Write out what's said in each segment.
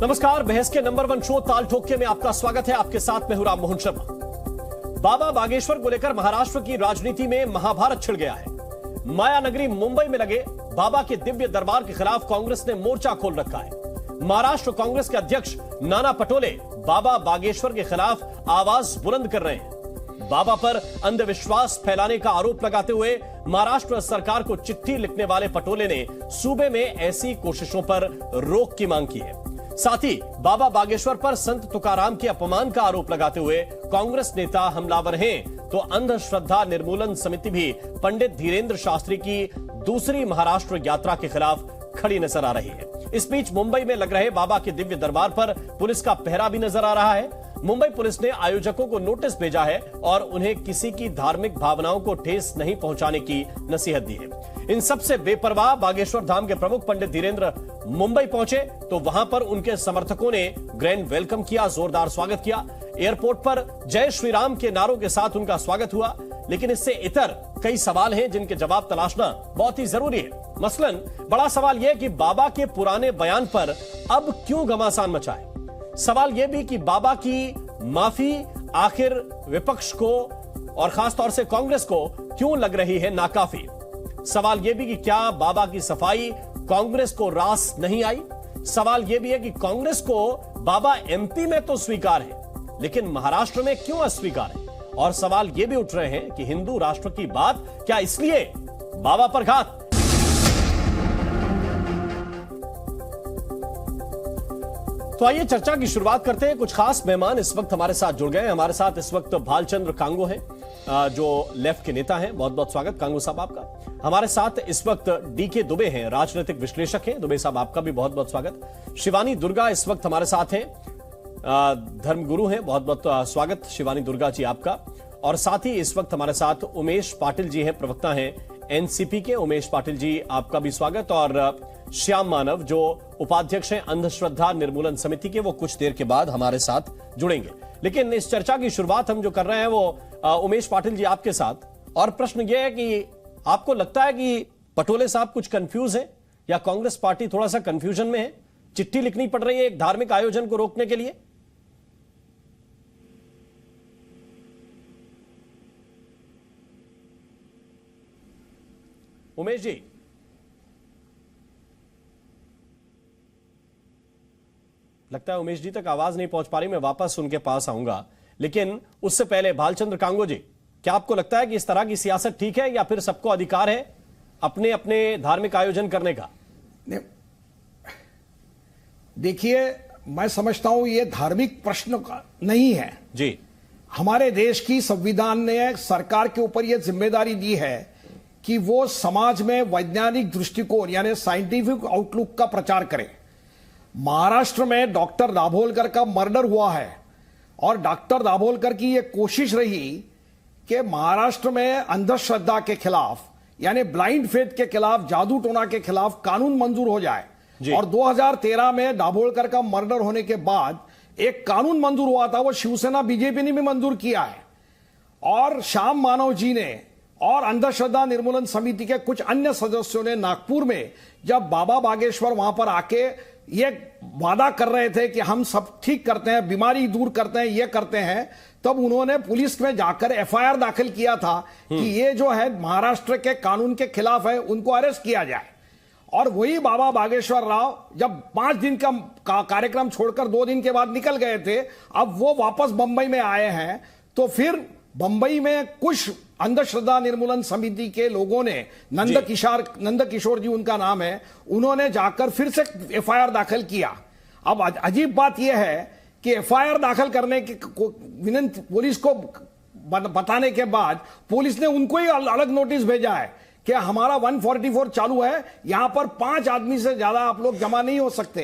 नमस्कार, बहस के नंबर 1 शो ताल ठोके में आपका स्वागत है। आपके साथ मैं हूं राम मोहन शर्मा। बाबा बागेश्वर को लेकर महाराष्ट्र की राजनीति में महाभारत छिड़ गया है। माया नगरी मुंबई में लगे बाबा के दिव्य दरबार के खिलाफ कांग्रेस ने मोर्चा खोल रखा है। महाराष्ट्र कांग्रेस के अध्यक्ष नाना पटोले बाबा बागेश्वर के खिलाफ आवाज बुलंद कर रहे हैं। बाबा पर अंधविश्वास फैलाने का आरोप लगाते हुए महाराष्ट्र सरकार को चिट्ठी लिखने वाले पटोले ने सूबे में ऐसी कोशिशों पर रोक की मांग की है। साथ ही बाबा बागेश्वर पर संत तुकाराम के अपमान का आरोप लगाते हुए कांग्रेस नेता हमलावर हैं, तो अंधश्रद्धा निर्मूलन समिति भी पंडित धीरेन्द्र शास्त्री की दूसरी महाराष्ट्र यात्रा के खिलाफ खड़ी नजर आ रही है। इस बीच मुंबई में लग रहे बाबा के दिव्य दरबार पर पुलिस का पहरा भी नजर आ रहा है। मुंबई पुलिस ने आयोजकों को नोटिस भेजा है और उन्हें किसी की धार्मिक भावनाओं को ठेस नहीं पहुंचाने की नसीहत दी है। इन सबसे बेपरवाह बागेश्वर धाम के प्रमुख पंडित धीरेन्द्र मुंबई पहुंचे तो वहां पर उनके समर्थकों ने ग्रैंड वेलकम किया, जोरदार स्वागत किया। एयरपोर्ट पर जय श्री राम के नारों के साथ उनका स्वागत हुआ। लेकिन इससे इतर कई सवाल हैं जिनके जवाब तलाशना बहुत ही जरूरी है। मसलन बड़ा सवाल यह कि बाबा के पुराने बयान पर अब क्यों घमासान मचा है। सवाल यह भी कि बाबा की माफी आखिर विपक्ष को और खासतौर से कांग्रेस को क्यों लग रही है नाकाफी। सवाल यह भी कि क्या बाबा की सफाई कांग्रेस को रास नहीं आई। सवाल यह भी है कि कांग्रेस को बाबा एमपी में तो स्वीकार है लेकिन महाराष्ट्र में क्यों अस्वीकार है। और सवाल यह भी उठ रहे हैं कि हिंदू राष्ट्र की बात क्या इसलिए बाबा पर घात। तो आइए चर्चा की शुरुआत करते हैं। कुछ खास मेहमान इस वक्त हमारे साथ जुड़ गए हैं। हमारे साथ इस वक्त भालचंद्र कांगो हैं, जो लेफ्ट के नेता हैं। बहुत बहुत स्वागत कांगो साहब आपका। हमारे साथ इस वक्त डीके दुबे हैं, राजनीतिक विश्लेषक हैं। दुबे साहब आपका भी बहुत बहुत स्वागत। शिवानी दुर्गा इस वक्त हमारे साथ हैं, धर्मगुरु हैं। बहुत बहुत स्वागत शिवानी दुर्गा जी आपका। और साथ ही इस वक्त हमारे साथ उमेश पाटिल जी हैं, प्रवक्ता हैं एनसीपी के। उमेश पाटिल जी आपका भी स्वागत। और श्याम मानव जो उपाध्यक्ष हैं अंधश्रद्धा निर्मूलन समिति के, वो कुछ देर के बाद हमारे साथ जुड़ेंगे। लेकिन इस चर्चा की शुरुआत हम जो कर रहे हैं वो उमेश पाटिल जी आपके साथ। और प्रश्न यह है कि आपको लगता है कि पटोले साहब कुछ कंफ्यूज है या कांग्रेस पार्टी थोड़ा सा कंफ्यूजन में है। चिट्ठी लिखनी पड़ रही है एक धार्मिक आयोजन को रोकने के लिए। उमेश जी, लगता है उमेश जी तक आवाज नहीं पहुंच पा रही। मैं वापस उनके पास आऊंगा, लेकिन उससे पहले भालचंद्र कांगो जी, क्या आपको लगता है कि इस तरह की सियासत ठीक है या फिर सबको अधिकार है अपने अपने धार्मिक आयोजन करने का? देखिए, मैं समझता हूं ये धार्मिक प्रश्न का नहीं है जी। हमारे देश की संविधान ने सरकार के ऊपर यह जिम्मेदारी दी है कि वो समाज में वैज्ञानिक दृष्टिकोण यानी साइंटिफिक आउटलुक का प्रचार करे। महाराष्ट्र में डॉक्टर दाभोलकर का मर्डर हुआ है और डॉक्टर दाभोलकर की यह कोशिश रही कि महाराष्ट्र में अंधश्रद्धा के खिलाफ यानी ब्लाइंड फेथ के खिलाफ, जादू टोना के खिलाफ कानून मंजूर हो जाए। और 2013 में दाभोलकर का मर्डर होने के बाद एक कानून मंजूर हुआ था, वो शिवसेना बीजेपी ने भी मंजूर किया है। और श्याम मानव जी ने और अंधश्रद्धा निर्मूलन समिति के कुछ अन्य सदस्यों ने नागपुर में जब बाबा बागेश्वर वहां पर आके ये वादा कर रहे थे कि हम सब ठीक करते हैं, बीमारी दूर करते हैं, ये करते हैं, तब उन्होंने पुलिस में जाकर एफआईआर दाखिल किया था कि ये जो है महाराष्ट्र के कानून के खिलाफ है, उनको अरेस्ट किया जाए। और वही बाबा बागेश्वर राव जब 5 दिन का कार्यक्रम छोड़कर 2 दिन के बाद निकल गए थे, अब वो वापस बंबई में आए हैं। तो फिर बंबई में कुछ अंधश्रद्धा निर्मूलन समिति के लोगों ने नंद किशोर जी उनका नाम है, उन्होंने जाकर फिर से एफआईआर दाखिल किया। अब अजीब बात यह है कि एफआईआर दाखिल करने की विनंती पुलिस को बताने के बाद पुलिस ने उनको ही अलग नोटिस भेजा है कि हमारा 144 चालू है, यहां पर 5 आदमी से ज्यादा आप लोग जमा नहीं हो सकते।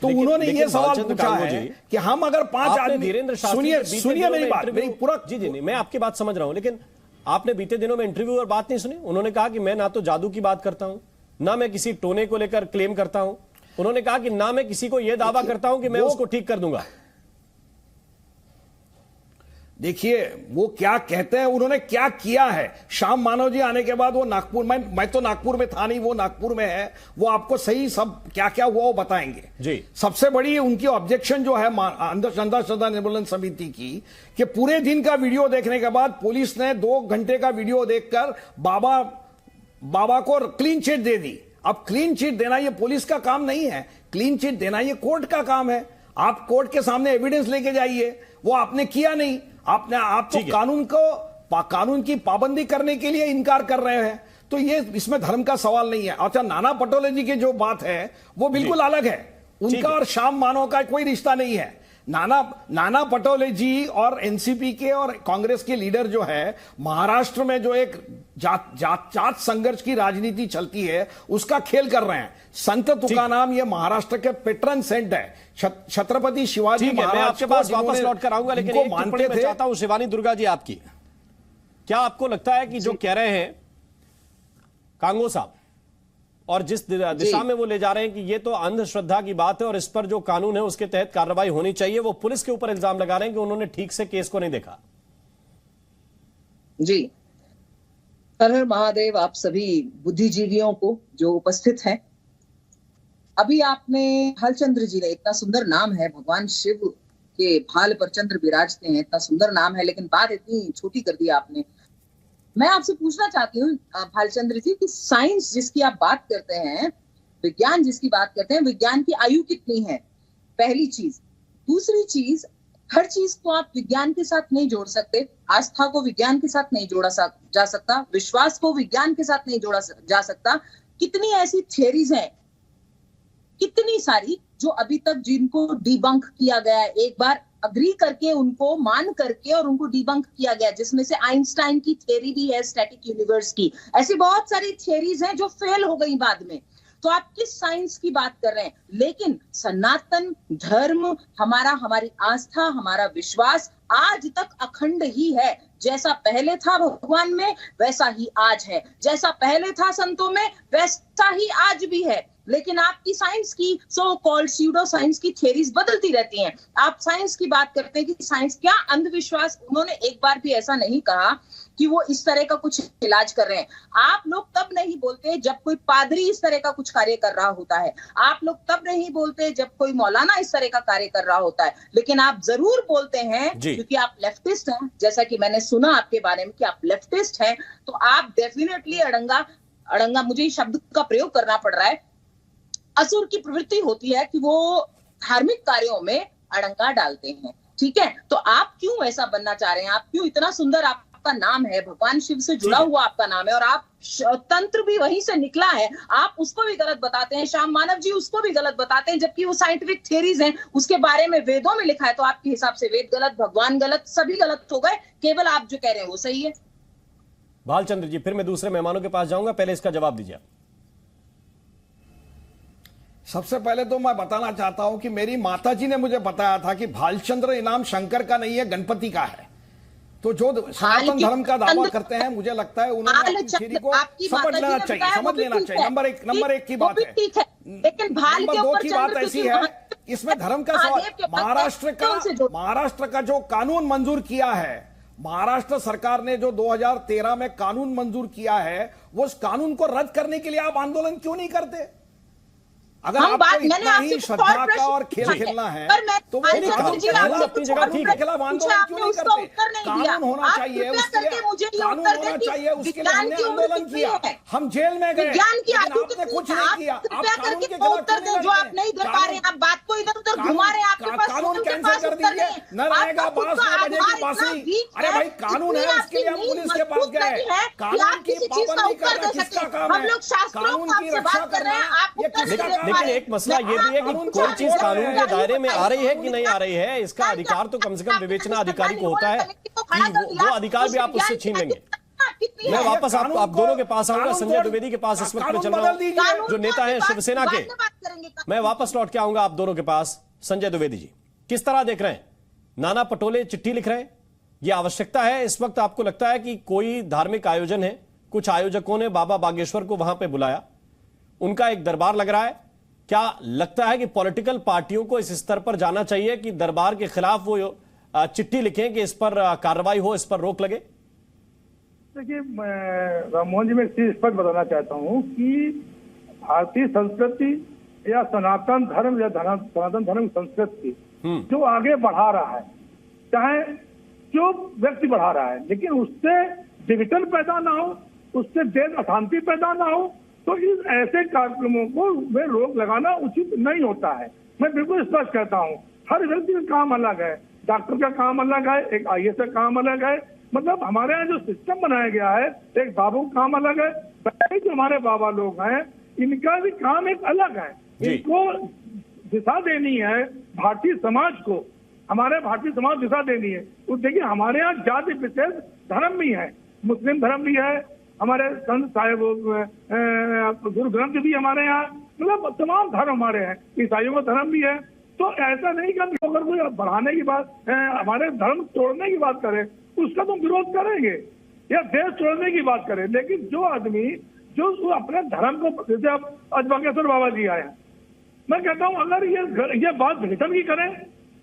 तो उन्होंने ये सवाल पूछा है कि हम अगर 5 आदमी, सुनिए मेरी बात, मेरी पूरा जी, मैं आपकी बात समझ रहा हूं, लेकिन आपने बीते दिनों में इंटरव्यू और बात नहीं सुनी। उन्होंने कहा कि मैं ना तो जादू की बात करता हूं, ना मैं किसी टोने को लेकर क्लेम करता हूं। उन्होंने कहा कि ना मैं किसी को यह दावा करता हूं कि मैं उसको ठीक कर दूंगा। देखिए वो क्या कहते हैं, उन्होंने क्या किया है। श्याम मानव जी आने के बाद वो नागपुर, मैं तो नागपुर में था नहीं, वो नागपुर में है, वो आपको सही सब क्या क्या हुआ वो बताएंगे जी। सबसे सबसे बड़ी उनकी ऑब्जेक्शन जो है अंधश्रद्धा निर्मूलन समिति की, कि पूरे दिन का वीडियो देखने के बाद पुलिस ने 2 घंटे का वीडियो देखकर बाबा को क्लीन चिट दे दी। अब क्लीन चिट देना ये पुलिस का काम नहीं है, क्लीन चिट देना ये कोर्ट का काम है। आप कोर्ट के सामने एविडेंस लेके जाइए, वो आपने किया नहीं। आप तो कानून की पाबंदी करने के लिए इनकार कर रहे हैं, तो ये इसमें धर्म का सवाल नहीं है। अच्छा, नाना पटोले जी की जो बात है वो बिल्कुल अलग है, उनका और श्याम मानव का कोई रिश्ता नहीं है। नाना पटोले जी और एनसीपी के और कांग्रेस के लीडर जो है, महाराष्ट्र में जो एक जात संघर्ष की राजनीति चलती है उसका खेल कर रहे हैं। संत तुकाराम ये महाराष्ट्र के पेट्रन सेंट है, छत्रपति शिवाजी महाराज। मैं आपके पास वापस लौट कर आऊंगा, लेकिन एक टिप्पणी मैं चाहता हूं शिवानी दुर्गा जी आपकी। क्या आपको लगता है कि जो कह रहे हैं कांगो साहब और जिस दिशा में वो ले जा रहे हैं कि ये तो अंधश्रद्धा की बात है और इस पर जो कानून है उसके तहत कार्रवाई होनी चाहिए, वो पुलिस के ऊपर इल्जाम लगा रहे हैं कि उन्होंने ठीक से केस को नहीं देखा? जी, हर हर महादेव आप सभी बुद्धिजीवियों को जो उपस्थित हैं। अभी आपने भालचंद्र जी ने, इतना सुंदर नाम है, भगवान शिव के भाल पर चंद्र विराजते हैं, इतना सुंदर नाम है, लेकिन बात इतनी छोटी कर दी आपने। मैं आपसे पूछना चाहती हूँ भालचंद्र जी कि साइंस जिसकी आप बात करते हैं, विज्ञान जिसकी बात करते हैं, विज्ञान की आयु कितनी है? पहली चीज। दूसरी चीज, हर चीज को आप विज्ञान के साथ नहीं जोड़ सकते। आस्था को विज्ञान के साथ नहीं जोड़ा जा सकता, विश्वास को विज्ञान के साथ नहीं जोड़ा जा सकता। कितनी ऐसी थियरीज हैं, कितनी सारी, जो अभी तक जिनको डिबंक किया गया है, एक बार अग्री करके, उनको मान करके और उनको डिबंक किया गया, जिसमें से आइंस्टाइन की थ्योरी भी है स्टैटिक यूनिवर्स की। ऐसी बहुत सारी थ्योरीज हैं जो फेल हो गई बाद में। तो आप किस साइंस की बात कर रहे हैं? लेकिन सनातन धर्म, हमारी आस्था, हमारा विश्वास आज तक अखंड ही है। जैसा पहले था भगवान में वैसा ही आज है, जैसा पहले था संतों में वैसा ही आज भी है। लेकिन आपकी साइंस की सो कॉल्ड स्यूडो साइंस की थ्योरीज बदलती रहती हैं। आप साइंस की बात करते हैं कि साइंस क्या अंधविश्वास? उन्होंने एक बार भी ऐसा नहीं कहा कि वो इस तरह का कुछ इलाज कर रहे हैं। आप लोग तब नहीं बोलते जब कोई पादरी इस तरह का कुछ कार्य कर रहा होता है, आप लोग तब नहीं बोलते जब कोई मौलाना इस तरह का कार्य कर रहा होता है, लेकिन आप जरूर बोलते हैं क्योंकि आप लेफ्टिस्ट हैं। जैसा कि मैंने सुना आपके बारे में कि आप लेफ्टिस्ट हैं, तो आप डेफिनेटली अड़ंगा मुझे इस शब्द का प्रयोग करना पड़ रहा है, असुर की प्रवृत्ति होती है कि वो धार्मिक कार्यों में अड़ंगा डालते हैं। ठीक है, तो आप क्यों ऐसा बनना चाह रहे हैं? आप क्यों, इतना सुंदर आपका नाम है, भगवान शिव से जुड़ा हुआ आपका नाम है, और आप तंत्र भी वहीं से निकला है, आप उसको भी गलत बताते हैं। श्याम मानव जी उसको भी गलत बताते हैं, जबकि वो साइंटिफिक थ्योरीज हैं, उसके बारे में वेदों में लिखा है। तो आपके हिसाब से वेद गलत, भगवान गलत, सभी गलत हो गए, केवल आप जो कह रहे हैं वो सही है। भालचंद्र जी, फिर मैं दूसरे मेहमानों के पास जाऊंगा, पहले इसका जवाब दीजिए। सबसे पहले तो मैं बताना चाहता हूं कि मेरी माताजी ने मुझे बताया था कि भालचंद्र इनाम शंकर का नहीं है, गणपति का है। तो जो सनातन धर्म का दावा करते हैं, मुझे लगता है उन्होंने अपनी थ्योरी को समझ लेना चाहिए। नंबर एक की बात है। लेकिन नंबर 2 की बात ऐसी है, इसमें धर्म का सवाल, महाराष्ट्र का जो कानून मंजूर किया है, महाराष्ट्र सरकार ने जो 2013 में कानून मंजूर किया है, वो उस कानून को रद्द करने के लिए आप आंदोलन क्यों नहीं करते? अगर आपको इतना ही श्रद्धा का और खेल खेलना है तो वो अपनी जगह ठीक है, खिलाफ आंदोलन क्यों नहीं करते? कानून होना चाहिए, कानून होना चाहिए, उसके लिए हमने आंदोलन किया, हम जेल में गए, आपने कुछ नहीं किया। आप कानून के खिलाफ जो आप नहीं कर पा रहे हैं, आप बात को इधर उधर घुमा रहे हैं, आपके पास कानून कैंसिल कर दीजिए, न रहेगा बास न बजेगी बांसुरी। अरे भाई कानून है, उसके लिए हम पुलिस के पास गए। कानून की पाबंदी करना किसका काम है? कानून की रक्षा करना ये किसका काम? लेकिन एक मसला ये भी है कि कोई चीज कानून के दायरे में आ रही है कि नहीं आ रही है, इसका अधिकार तो कम से कम विवेचना अधिकारी को होता है कि वो अधिकार भी आप उससे छीन लेंगे। मैं वापस आप दोनों के पास आऊंगा, संजय द्विवेदी के पास इस वक्त में चल रहा हूं, जो नेता है शिवसेना के। मैं वापस लौट के आऊंगा आप दोनों के पास। संजय द्विवेदी जी, किस तरह देख रहे हैं? नाना पटोले चिट्ठी लिख रहे हैं, यह आवश्यकता है इस वक्त? आपको लगता है कि कोई धार्मिक आयोजन है, कुछ आयोजकों ने बाबा बागेश्वर को वहां पर बुलाया, उनका एक दरबार लग रहा है, क्या लगता है कि पॉलिटिकल पार्टियों को इस स्तर पर जाना चाहिए कि दरबार के खिलाफ वो चिट्ठी लिखें कि इस पर कार्रवाई हो, इस पर रोक लगे? देखिए, मैं राममोहन जी में एक चीज स्पष्ट बताना चाहता हूँ कि भारतीय संस्कृति या सनातन धर्म या सनातन धर्म संस्कृति जो आगे बढ़ा रहा है, चाहे जो व्यक्ति बढ़ा रहा है, लेकिन उससे विघटन पैदा ना हो, उससे देश अशांति पैदा ना हो, तो इस ऐसे कार्यक्रमों को वे रोक लगाना उचित नहीं होता है। मैं बिल्कुल स्पष्ट कहता हूँ, हर व्यक्ति का काम अलग है, डॉक्टर का काम अलग है, एक IAS का काम अलग है। मतलब हमारे यहाँ जो सिस्टम बनाया गया है, एक बाबू का काम अलग है, जो हमारे बाबा लोग हैं इनका भी काम एक अलग है। इनको दिशा देनी है भारतीय समाज को, हमारे भारतीय समाज दिशा देनी है। तो देखिए, हमारे यहाँ जाति विशेष धर्म भी है, मुस्लिम धर्म भी है, हमारे संत साहिब गुरु ग्रंथ भी हमारे यहाँ, मतलब तमाम धर्म हमारे हैं, ईसाइयों का धर्म भी है। तो ऐसा नहीं कि अगर कोई बढ़ाने की बात, हमारे धर्म तोड़ने की बात करे, उसका तो विरोध करेंगे, या देश तोड़ने की बात करे। लेकिन जो आदमी जो अपने धर्म को, जैसे अब आज बागेश्वर बाबा जी आए हैं, मैं कहता हूँ अगर ये बात विघटन की करें,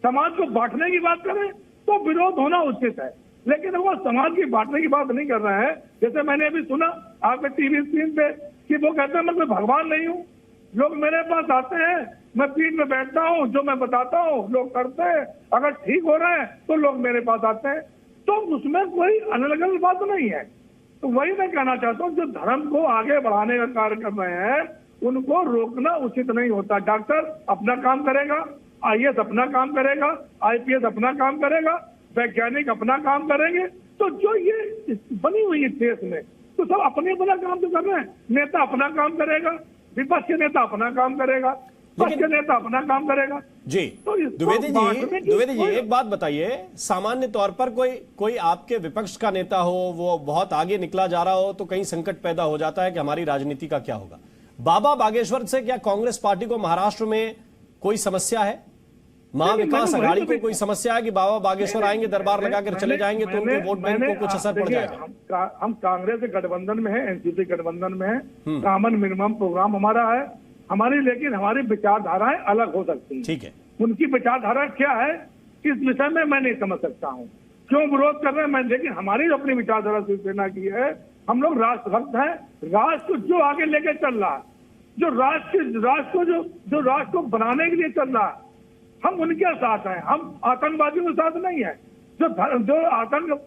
समाज को बांटने की बात करें, तो विरोध होना उचित है। लेकिन वो समाज की बांटने की बात नहीं कर रहा है। जैसे मैंने अभी सुना आपके टीवी स्क्रीन पे कि वो कहते हैं मैं कोई भगवान नहीं हूँ, लोग मेरे पास आते हैं, मैं पीठ में बैठता हूँ, जो मैं बताता हूँ लोग करते हैं, अगर ठीक हो रहा है तो लोग मेरे पास आते हैं। तो उसमें कोई अलग बात नहीं है। तो वही मैं कहना चाहता हूँ, जो धर्म को आगे बढ़ाने का कार्य कर रहे हैं उनको रोकना उचित नहीं होता। डॉक्टर अपना काम करेगा, IAS अपना काम करेगा, IPS अपना काम करेगा, वैज्ञानिक अपना काम करेंगे। तो जो ये बनी हुई है देश में, तो सब अपने अपना काम तो कर रहे हैं। नेता अपना काम करेगा, विपक्ष के नेता अपना काम करेगा, पक्ष के नेता अपना काम करेगा। जी तो द्विवेदी जी एक बात बताइए, सामान्य तौर पर कोई आपके विपक्ष का नेता हो, वो बहुत आगे निकला जा रहा हो, तो कहीं संकट पैदा हो जाता है कि हमारी राजनीति का क्या होगा। बाबा बागेश्वर से क्या कांग्रेस पार्टी को महाराष्ट्र में कोई समस्या है? महाविकास अघाड़ी को कोई समस्या है कि बाबा बागेश्वर आएंगे, दरबार लगाकर चले जाएंगे तो उनके वोट बैंक को कुछ असर पड़ जाएगा? हम कांग्रेस के गठबंधन में है, NCP गठबंधन में है, कॉमन मिनिमम प्रोग्राम हमारा है, लेकिन हमारी विचारधाराएं अलग हो सकती हैं। ठीक है, उनकी विचारधारा क्या है इस विषय में मैं नहीं समझ सकता हूँ, क्यों विरोध कर रहे हैं मैं। लेकिन हमारी अपनी विचारधारा शिवसेना की है, हम लोग राष्ट्रभक्त हैं। राष्ट्र को जो आगे लेके चल रहा है, जो राष्ट्र को बनाने के लिए चल रहा है, हम उनके साथ हैं। हम आतंकवादियों के साथ नहीं है। जो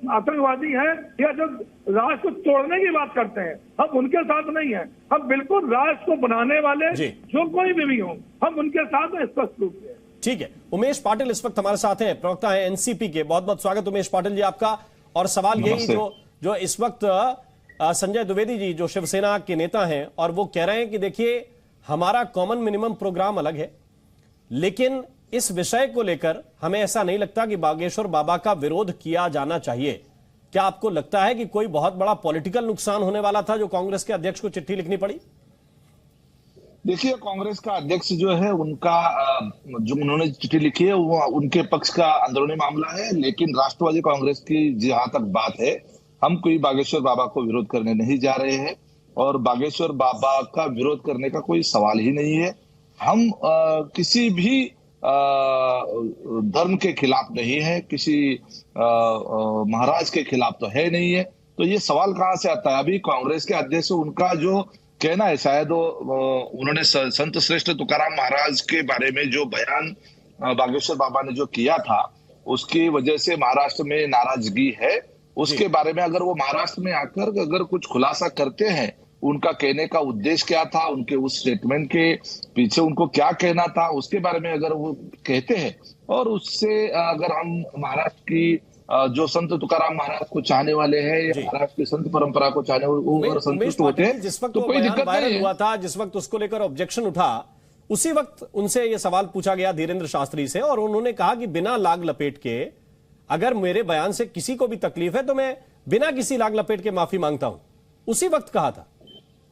आतंकवादी हैं या जो राष्ट्र को तोड़ने की बात करते हैं, हम उनके साथ नहीं है। हम बिल्कुल राष्ट्र को बनाने वाले जो कोई भी हो, हम उनके साथ हैं स्पष्ट रूप से। ठीक है, उमेश पाटिल इस वक्त हमारे साथ हैं, प्रवक्ता हैं NCP के। बहुत बहुत स्वागत उमेश पाटिल जी आपका। और सवाल यही जो इस वक्त संजय द्विवेदी जी जो शिवसेना के नेता हैं, और वो कह रहे हैं कि देखिए हमारा कॉमन मिनिमम प्रोग्राम अलग है, लेकिन इस विषय को लेकर हमें ऐसा नहीं लगता कि बागेश्वर बाबा का विरोध किया जाना चाहिए। क्या आपको लगता है कि कोई बहुत बड़ा पॉलिटिकल नुकसान होने वाला था जो कांग्रेस के अध्यक्ष को चिट्ठी लिखनी पड़ी? देखिए, कांग्रेस का अध्यक्ष जो है उनका जो उन्होंने चिट्ठी लिखी है वो उनके पक्ष का अंदरूनी मामला है। लेकिन राष्ट्रवादी कांग्रेस की जहां तक बात है, हम कोई बागेश्वर बाबा को विरोध करने नहीं जा रहे हैं, और बागेश्वर बाबा का विरोध करने का कोई सवाल ही नहीं है। हम किसी भी धर्म के खिलाफ नहीं है, किसी महाराज के खिलाफ तो है नहीं है। तो ये सवाल कहां से आता है? अभी कांग्रेस के अध्यक्ष उनका जो कहना है, शायद उन्होंने संत श्रेष्ठ तुकाराम महाराज के बारे में जो बयान बागेश्वर बाबा ने जो किया था, उसकी वजह से महाराष्ट्र में नाराजगी है। उसके बारे में अगर वो महाराष्ट्र में आकर अगर कुछ खुलासा करते हैं, उनका कहने का उद्देश्य क्या था, उनके उस स्टेटमेंट के पीछे उनको क्या कहना था, उसके बारे में अगर वो कहते हैं, और उससे अगर हम महाराष्ट्र की जो संत तुकाराम महाराज को चाहने वाले हैं या महाराष्ट्र की संत परंपरा को चाहने वाले संतुष्ट होते हैं, जिस वक्त तो कोई दिक्कत नहीं हुआ था, जिस वक्त उसको लेकर ऑब्जेक्शन उठा, उसी वक्त उनसे ये सवाल पूछा गया धीरेन्द्र शास्त्री से, और उन्होंने कहा कि बिना लाग लपेट के अगर मेरे बयान से किसी को भी तकलीफ है तो मैं बिना किसी लाग लपेट के माफी मांगता हूं। उसी वक्त कहा था।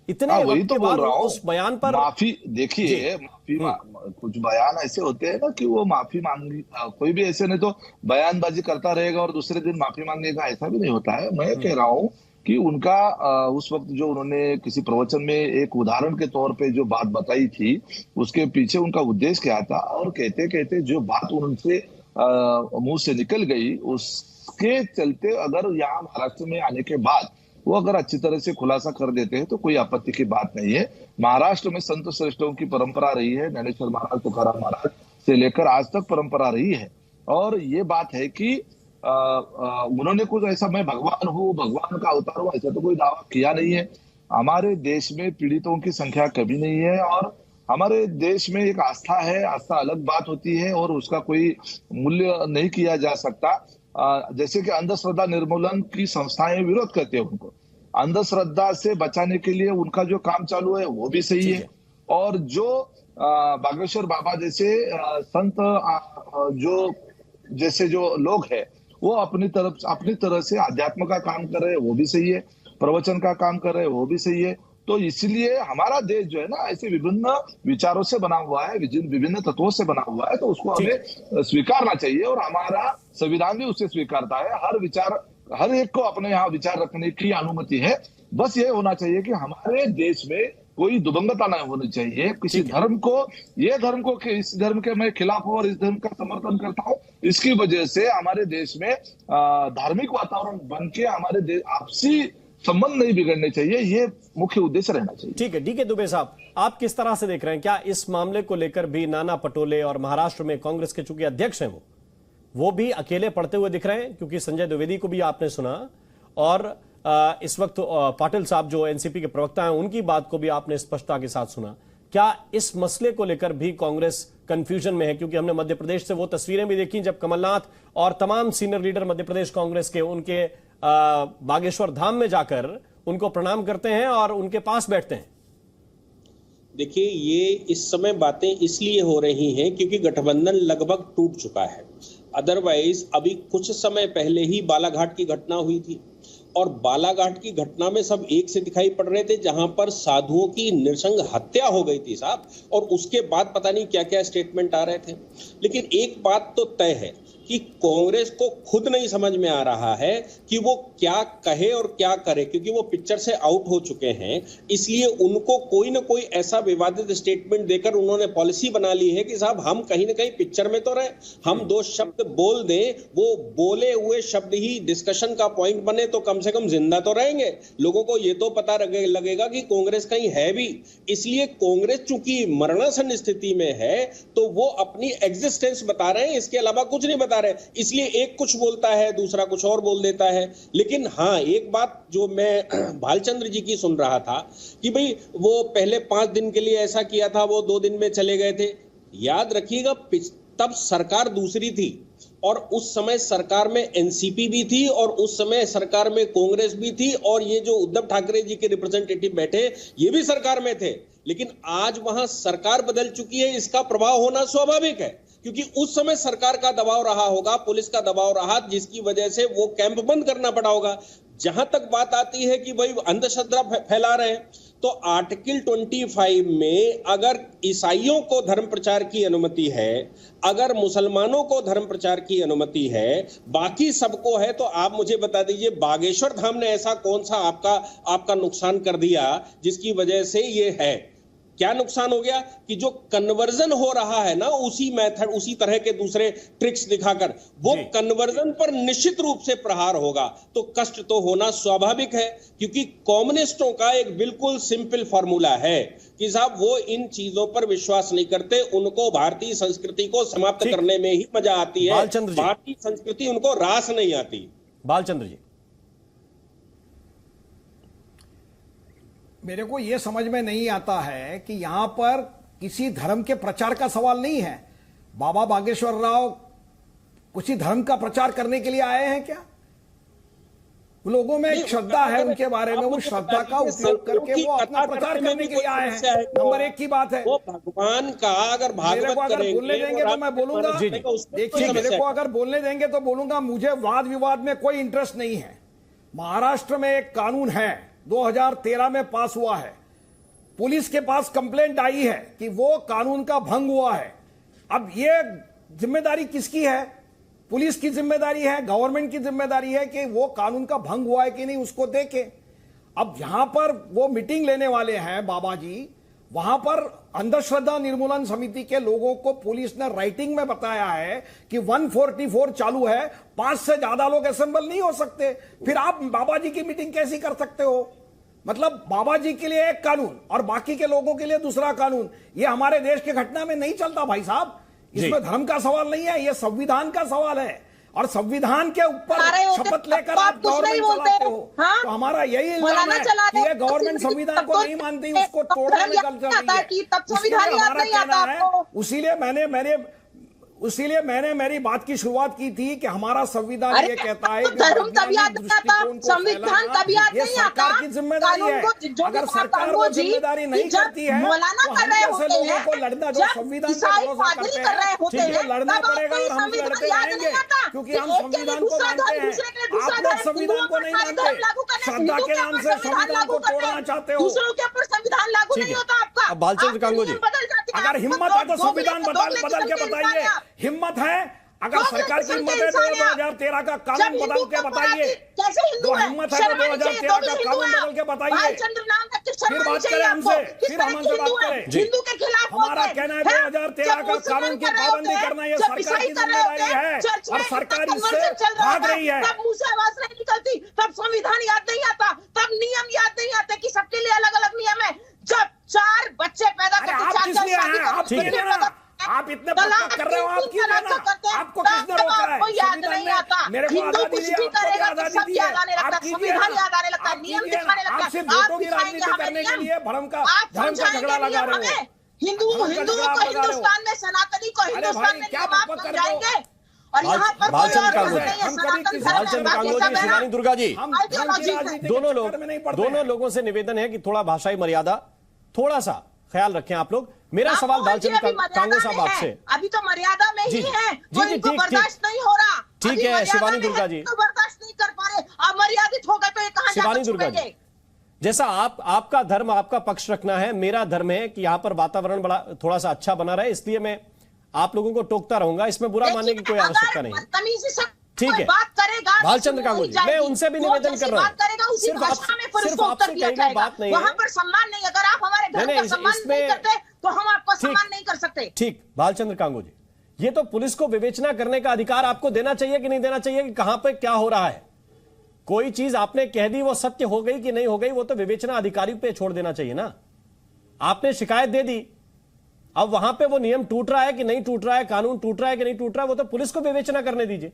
इतने वही तो बोल रहा हूं, उस बयान पर माफी देखिए, कुछ बयान ऐसे होते हैं ना कि वो माफी मांगी, कोई भी ऐसे नहीं तो बयानबाजी करता रहेगा और दूसरे दिन माफी मांगेगा, ऐसा भी नहीं होता है। मैं कह रहा हूं कि उनका उस वक्त जो उन्होंने किसी प्रवचन में एक उदाहरण के तौर पे जो बात बताई थी, उसके पीछे उनका उद्देश्य क्या था, और कहते कहते जो बात उनसे मुंह से निकल गई, उसके चलते अगर यहाँ महाराष्ट्र में आने के बाद वो अगर अच्छी तरह से खुलासा कर देते हैं तो कोई आपत्ति की बात नहीं है। महाराष्ट्र में संत श्रेष्ठों की परंपरा रही है, ज्ञानेश्वर महाराज, तुकाराम महाराज से लेकर आज तक परंपरा रही है। और ये बात है कि उन्होंने कुछ ऐसा मैं भगवान हूँ, भगवान का अवतार हूँ, ऐसा तो कोई दावा किया नहीं है। हमारे देश में पीड़ितों की संख्या कभी नहीं है और हमारे देश में एक आस्था है, आस्था अलग बात होती है और उसका कोई मूल्य नहीं किया जा सकता। जैसे कि अंधश्रद्धा निर्मूलन की संस्थाएं विरोध करती है, उनको अंधश्रद्धा से बचाने के लिए उनका जो काम चालू है वो भी सही है। और जो बागेश्वर बाबा जैसे संत जो लोग हैं वो अपनी तरह से अध्यात्म का काम कर रहे हैं, वो भी सही है, प्रवचन का काम कर रहे हैं, वो भी सही है। तो इसलिए हमारा देश जो है ना ऐसे विभिन्न विचारों से बना हुआ है, विभिन्न तत्वों से बना हुआ है, तो उसको हमें स्वीकारना चाहिए और हमारा संविधान भी उसे स्वीकारता है। हर एक को अपने यहाँ विचार रखने की अनुमति है। बस ये होना चाहिए कि हमारे देश में कोई दुबंगता नहीं होनी चाहिए किसी धर्म को, इस धर्म के मैं खिलाफ हूं और इस धर्म का समर्थन करता हूं। इसकी वजह से हमारे देश में धार्मिक वातावरण बन के हमारे आपसी संबंध नहीं बिगड़ने चाहिए, ये मुख्य उद्देश्य रहना चाहिए। ठीक है, डीके दुबे साहब, आप किस तरह से देख रहे हैं? क्या इस मामले को लेकर भी नाना पटोले और महाराष्ट्र में कांग्रेस के चूंकि अध्यक्ष हैं वो भी अकेले पड़ते हुए दिख रहे हैं? क्योंकि संजय द्विवेदी को भी आपने सुना और इस वक्त पाटिल साहब जो एनसीपी के प्रवक्ता हैं उनकी बात को भी आपने स्पष्टता के साथ सुना। क्या इस मसले को लेकर भी कांग्रेस कंफ्यूजन में है? क्योंकि हमने मध्य प्रदेश से वो तस्वीरें भी देखी जब कमलनाथ और तमाम सीनियर लीडर मध्य प्रदेश कांग्रेस के उनके बागेश्वर धाम में जाकर उनको प्रणाम करते हैं और उनके पास बैठते हैं। देखिए, ये इस समय बातें इसलिए हो रही हैं क्योंकि गठबंधन लगभग टूट चुका है। अदरवाइज अभी कुछ समय पहले ही बालाघाट की घटना हुई थी और बालाघाट की घटना में सब एक से दिखाई पड़ रहे थे, जहां पर साधुओं की नृशंस हत्या हो गई थी साहब, और उसके बाद पता नहीं क्या क्या स्टेटमेंट आ रहे थे। लेकिन एक बात तो तय है कि कांग्रेस को खुद नहीं समझ में आ रहा है कि वो क्या कहे और क्या करे, क्योंकि वो पिक्चर से आउट हो चुके हैं। इसलिए उनको कोई ना कोई ऐसा विवादित स्टेटमेंट देकर उन्होंने पॉलिसी बना ली है कि साहब हम कहीं ना कहीं पिक्चर में तो रहे, हम दो शब्द बोल दें, वो बोले हुए शब्द ही डिस्कशन का पॉइंट बने तो कम से कम जिंदा तो रहेंगे। लोगों को ये तो पता लगेगा कि कांग्रेस कहीं है भी। इसलिए कांग्रेस चूंकि मरणासन स्थिति में है तो वो अपनी एग्जिस्टेंस बता रहे हैं, इसके अलावा कुछ नहीं बता रहे। इसलिए एक कुछ बोलता है, दूसरा कुछ और बोल देता है। लेकिन हाँ, एक बात जो मैं भालचंद्र जी की सुन रहा था कि भाई वो पहले 5 दिन के लिए ऐसा किया था, वो 2 दिन में चले गए थे। याद रखिएगा, तब सरकार दूसरी थी और उस समय सरकार में एनसीपी भी थी और उस समय सरकार में कांग्रेस भी थी और ये जो उद्धव ठाकरे जी के रिप्रेजेंटेटिव बैठे ये भी सरकार में थे। लेकिन आज वहां सरकार बदल चुकी है, इसका प्रभाव होना स्वाभाविक है क्योंकि उस समय सरकार का दबाव रहा होगा, पुलिस का दबाव रहा, जिसकी वजह से वो कैंप बंद करना पड़ा होगा। जहां तक बात आती है कि भाई अंधश्रद्धा फैला रहे हैं, तो आर्टिकल 25 में अगर ईसाइयों को धर्म प्रचार की अनुमति है, अगर मुसलमानों को धर्म प्रचार की अनुमति है, बाकी सबको है, तो आप मुझे बता दीजिए बागेश्वर धाम ने ऐसा कौन सा आपका नुकसान कर दिया जिसकी वजह से ये है? क्या नुकसान हो गया कि जो कन्वर्जन हो रहा है ना, उसी मेथड, उसी तरह के दूसरे ट्रिक्स दिखाकर वो कन्वर्जन पर निश्चित रूप से प्रहार होगा। तो कष्ट तो होना स्वाभाविक है क्योंकि कम्युनिस्टों का एक बिल्कुल सिंपल फॉर्मूला है कि साहब वो इन चीजों पर विश्वास नहीं करते, उनको भारतीय संस्कृति को समाप्त करने में ही मजा आती है। भारतीय संस्कृति उनको रास नहीं आती। बालचंद्र जी, मेरे को यह समझ में नहीं आता है कि यहां पर किसी धर्म के प्रचार का सवाल नहीं है। बाबा बागेश्वर राव किसी धर्म का प्रचार करने के लिए आए हैं क्या? लोगों में एक श्रद्धा है उनके बारे में, वो श्रद्धा का उपयोग करके वो अपना प्रचार करने के लिए आए हैं। नंबर 1 की बात है, वो भगवान का अगर भागवत करेंगे, बोलने देंगे तो मैं बोलूंगा। देखिए, मेरे को अगर बोलने देंगे तो बोलूंगा। मुझे वाद विवाद में कोई इंटरेस्ट नहीं है। महाराष्ट्र में एक कानून है, 2013 में पास हुआ है। पुलिस के पास कंप्लेंट आई है कि वो कानून का भंग हुआ है। अब ये जिम्मेदारी किसकी है? पुलिस की जिम्मेदारी है, गवर्नमेंट की जिम्मेदारी है कि वो कानून का भंग हुआ है कि नहीं उसको देखे। अब यहां पर वो मीटिंग लेने वाले हैं बाबा जी, वहां पर अंधश्रद्धा निर्मूलन समिति के लोगों को पुलिस ने राइटिंग में बताया है कि 144 चालू है, 5 से ज्यादा लोग असेंबल नहीं हो सकते। फिर आप बाबा जी की मीटिंग कैसी कर सकते हो? मतलब बाबा जी के लिए एक कानून और बाकी के लोगों के लिए दूसरा कानून, ये हमारे देश की घटना में नहीं चलता भाई साहब। इसमें धर्म का सवाल नहीं है, ये संविधान का सवाल है, और संविधान के ऊपर शपथ लेकर आप गवर्नमेंट चलाते हो। तो हमारा यही इल्जाम है कि ये गवर्नमेंट संविधान को नहीं मानती, उसको तोड़ने में चल रही है। इसीलिए मैंने मेरी बात की शुरुआत की थी कि हमारा संविधान ये कहता है कि संविधान तब याद नहीं आता, सरकार की जिम्मेदारी है। अगर सरकार वो जिम्मेदारी नहीं करती है तो हम जैसे लोगों को लड़ना, जो संविधान पर भरोसा करते हैं, ठीक है, लड़ना पड़ेगा और हम लड़ते रहेंगे, क्योंकि हम संविधान को मानते हैं। आप लोग संविधान को नहीं मानते, श्रद्धा के नाम से संविधान को तोड़ना चाहते हो। दूसरों के ऊपर संविधान लागू नहीं होता आपका। बालचंद्र कांगो जी, अगर हिम्मत है तो संविधान बदल के बताइए। हिम्मत है, अगर सरकार की हिम्मत है तो 2013 का कानून बदल के बताइए। जो हिम्मत है तो 2013 का कानून बदल के बताइए, फिर बात करें हमसे, फिर हम हमसे बात करें। हमारा कहना है 2013 का कानून की पाबंदी करना ये सरकार की जिम्मेदारी है, और सरकार इससे भाग रही है। तब मुंह से आवाज नहीं निकलती, तब संविधान याद नहीं आता, तब नियम याद नहीं आते कि सबके लिए अलग अलग नियम है। जब 4 बच्चे पैदा करके आप इतने बात कर रहे हो, आप क्यों लेना? आपको किसने रोका है? याद नहीं आता, मेरे को आजादी दी है, आपको भी आजादी दी है। आप संविधान याद आने लगता है, नियम दिखाने लगता है। आप सिर्फ वोटों की राजनीति करने के लिए धर्म का झगड़ा लगा रहे हो। हिंदुओं को हिंदुस्तान में, सनातनी को हिंदुस्तान में क्या बात कर रहे हो? और यहाँ पर बालचंद्र कांगो जी, शिवानी दुर्गा जी, दोनों लोगों से निवेदन है कि थोड़ा भाषाई मर्यादा थोड़ा सा ख्याल रखें आप लोग। मेरा सवाल बालचंद्र कांगो साहब आपसे, अभी तो मर्यादा में ही है, जी इनको बर्दाश्त नहीं हो रहा। ठीक है शिवानी दुर्गा जी, तो बर्दाश्त नहीं कर पा रहे, अमर्यादित हो गए तो ये कहां शिवानी दुर्गा जी, जैसा आपका धर्म, आपका पक्ष रखना है, मेरा धर्म है कि यहाँ पर वातावरण बड़ा थोड़ा सा अच्छा बना रहे, इसलिए मैं आप लोगों को टोकता रहूंगा, इसमें बुरा मानने की कोई आवश्यकता नहीं है। ठीक है बात करेगा बालचंद्र कांगो जी, मैं उनसे भी निवेदन कर रहा हूँ, सिर्फ आपसे कहीं भी बात नहीं है, वहां पर सम्मान नहीं। अगर आप हमारे धर्म का सम्मान नहीं करते तो हम आपको सम्मान नहीं कर सकते। ठीक, बालचंद्र कांगो जी, ये तो पुलिस को विवेचना करने का अधिकार आपको देना चाहिए कि नहीं देना चाहिए कि कहां पे क्या हो रहा है। कोई चीज आपने कह दी, वो सत्य हो गई कि नहीं हो गई, वो तो विवेचना अधिकारी पे छोड़ देना चाहिए ना। आपने शिकायत दे दी, अब वहां पे वो नियम टूट रहा है कि नहीं टूट रहा है, कानून टूट रहा है कि नहीं टूट रहा है, वो तो पुलिस को विवेचना करने दीजिए।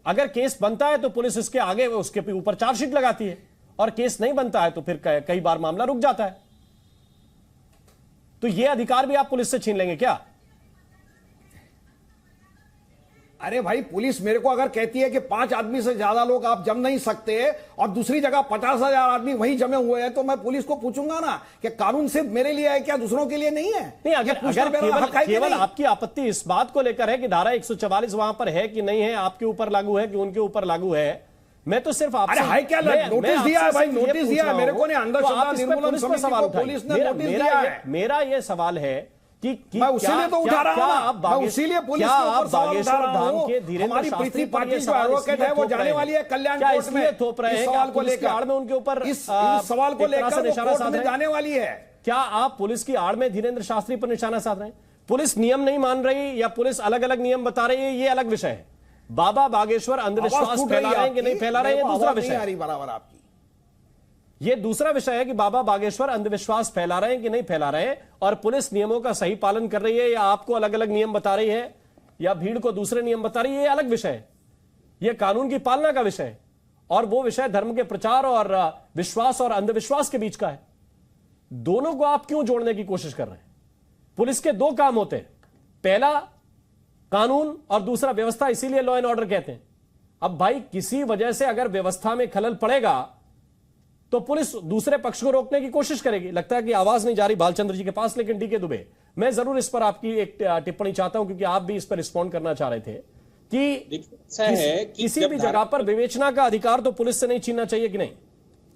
अगर केस बनता है तो पुलिस इसके आगे उसके ऊपर चार्जशीट लगाती है, और केस नहीं बनता है तो फिर कई बार मामला रुक जाता है। तो यह अधिकार भी आप पुलिस से छीन लेंगे क्या? अरे भाई, पुलिस मेरे को अगर कहती है कि 5 आदमी से ज्यादा लोग आप जम नहीं सकते और दूसरी जगह 50,000 आदमी वहीं जमे हुए हैं, तो मैं पुलिस को पूछूंगा ना कि कानून सिर्फ मेरे लिए है क्या, दूसरों के लिए नहीं है? नहीं, अगर केवल आपकी आपत्ति इस बात को लेकर है कि धारा 144 वहां पर है कि नहीं है, आपके ऊपर लागू है कि उनके ऊपर लागू है, मैं तो सिर्फ आपसे क्या नोटिस दिया है भाई, नोटिस दिया है मेरे को ने, अंधश्रद्धा निर्मूलन समिति को पुलिस ने नोटिस दिया है। मेरा यह सवाल है कि मैं उसीलिए तो उठा रहा हूं, मैं उसीलिए पुलिस के ऊपर सवाल उठा रहा हूं। हमारी प्रीति पाटिल जो एडवोकेट है वो जाने वाली है कल्याण कोर्ट में, थोप रहे हैं सवाल को लेकर, आड़ में उनके ऊपर इस सवाल को लेकर कोर्ट में जाने वाली है। क्या आप पुलिस की आड़ में धीरेन्द्र शास्त्री पर निशाना साध रहे हैं? पुलिस नियम नहीं मान रही या पुलिस अलग अलग नियम बता रही है, ये अलग विषय है। बाबा बागेश्वर अंधविश्वास फैला रहे हैं कि नहीं फैला रहे हैं, दूसरा विषय है। बराबर आपकी यह दूसरा विषय है कि बाबा बागेश्वर अंधविश्वास फैला रहे हैं कि नहीं फैला रहे हैं, और पुलिस नियमों का सही पालन कर रही है या आपको अलग अलग नियम बता रही है या भीड़ को दूसरे नियम बता रही है, यह अलग विषय है। यह कानून की पालना का विषय है, और वो विषय धर्म के प्रचार और विश्वास और अंधविश्वास के बीच का है। दोनों को आप क्यों जोड़ने की कोशिश कर रहे हैं? पुलिस के 2 काम होते हैं, पहला कानून और दूसरा व्यवस्था, इसीलिए लॉ एंड ऑर्डर कहते हैं। अब भाई, किसी वजह से अगर व्यवस्था में खलल पड़ेगा तो पुलिस दूसरे पक्ष को रोकने की कोशिश करेगी। लगता है कि आवाज नहीं जा रही बालचंद्र जी के पास, लेकिन डीके दुबे, मैं जरूर इस पर आपकी एक टिप्पणी चाहता हूं, क्योंकि आप भी इस पर रिस्पॉन्ड करना चाह रहे थे कि किसी भी जगह पर विवेचना का अधिकार तो पुलिस से नहीं छीनना चाहिए कि नहीं?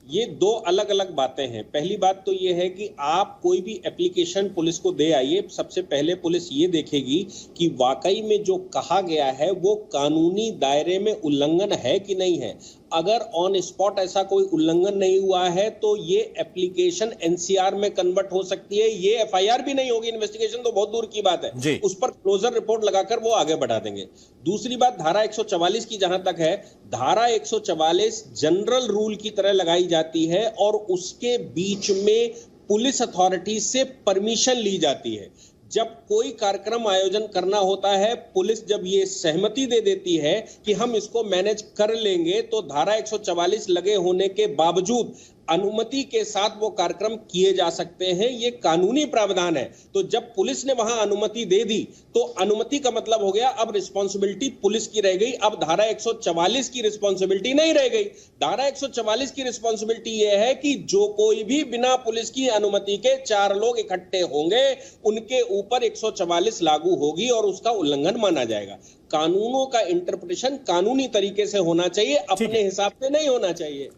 ये 2 अलग अलग बातें हैं। पहली बात तो ये है कि आप कोई भी एप्लीकेशन पुलिस को दे आइए, सबसे पहले पुलिस ये देखेगी कि वाकई में जो कहा गया है वो कानूनी दायरे में उल्लंघन है कि नहीं है। अगर ऑन स्पॉट ऐसा कोई उल्लंघन नहीं हुआ है तो ये एप्लीकेशन एनसीआर में कन्वर्ट हो सकती है। ये एफआईआर भी नहीं होगी, इन्वेस्टिगेशन तो बहुत दूर की बात है, उस पर क्लोजर रिपोर्ट लगाकर वो आगे बढ़ा देंगे। दूसरी बात, धारा 144 की जहां तक है, धारा 144 जनरल रूल की तरह लगाई जाती है और उसके बीच में पुलिस अथॉरिटी से परमिशन ली जाती है। जब कोई कार्यक्रम आयोजन करना होता है, पुलिस जब ये सहमति दे देती है कि हम इसको मैनेज कर लेंगे, तो धारा 144 लगे होने के बावजूद अनुमति के साथ वो कार्यक्रम किए जा सकते हैं। ये कानूनी प्रावधान है। तो जब पुलिस ने वहां अनुमति दे दी तो अनुमति का मतलब हो गया अब रिस्पॉन्सिबिलिटी पुलिस की रह गई, अब धारा 144 की रिस्पॉन्सिबिलिटी नहीं रह गई। धारा 144 की रिस्पॉन्सिबिलिटी ये है कि जो कोई भी बिना पुलिस की अनुमति के 4 लोग इकट्ठे होंगे, उनके ऊपर 144 लागू होगी और उसका उल्लंघन माना जाएगा। कानूनों का इंटरप्रिटेशन कानूनी तरीके से होना चाहिए, अपने हिसाब से नहीं होना चाहिए।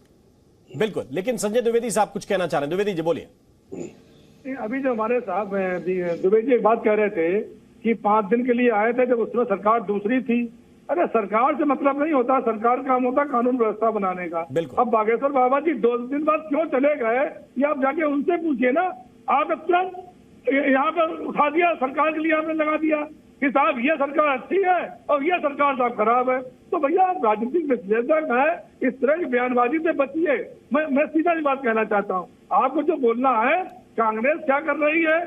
बिल्कुल, लेकिन संजय द्विवेदी साहब कुछ कहना चाह रहे हैं। द्विवेदी जी बोलिए। अभी जो हमारे साहब द्विवेदी एक बात कह रहे थे कि 5 दिन के लिए आए थे जब उसमें सरकार दूसरी थी। अरे सरकार से मतलब नहीं होता, सरकार का काम होता कानून व्यवस्था बनाने का। अब बागेश्वर बाबा जी 2 दिन बाद क्यों चले गए, ये आप जाके उनसे पूछिए ना। आप तुरंत यहाँ पर उठा दिया, सरकार के लिए आपने लगा दिया कि साहब ये सरकार अच्छी है और ये सरकार साहब खराब है। तो भैया आप राजनीतिक विश्लेषक है, इस तरह की बयानबाजी से बचिए। मैं सीधा ही बात कहना चाहता हूँ, आपको जो बोलना है कांग्रेस क्या कर रही है,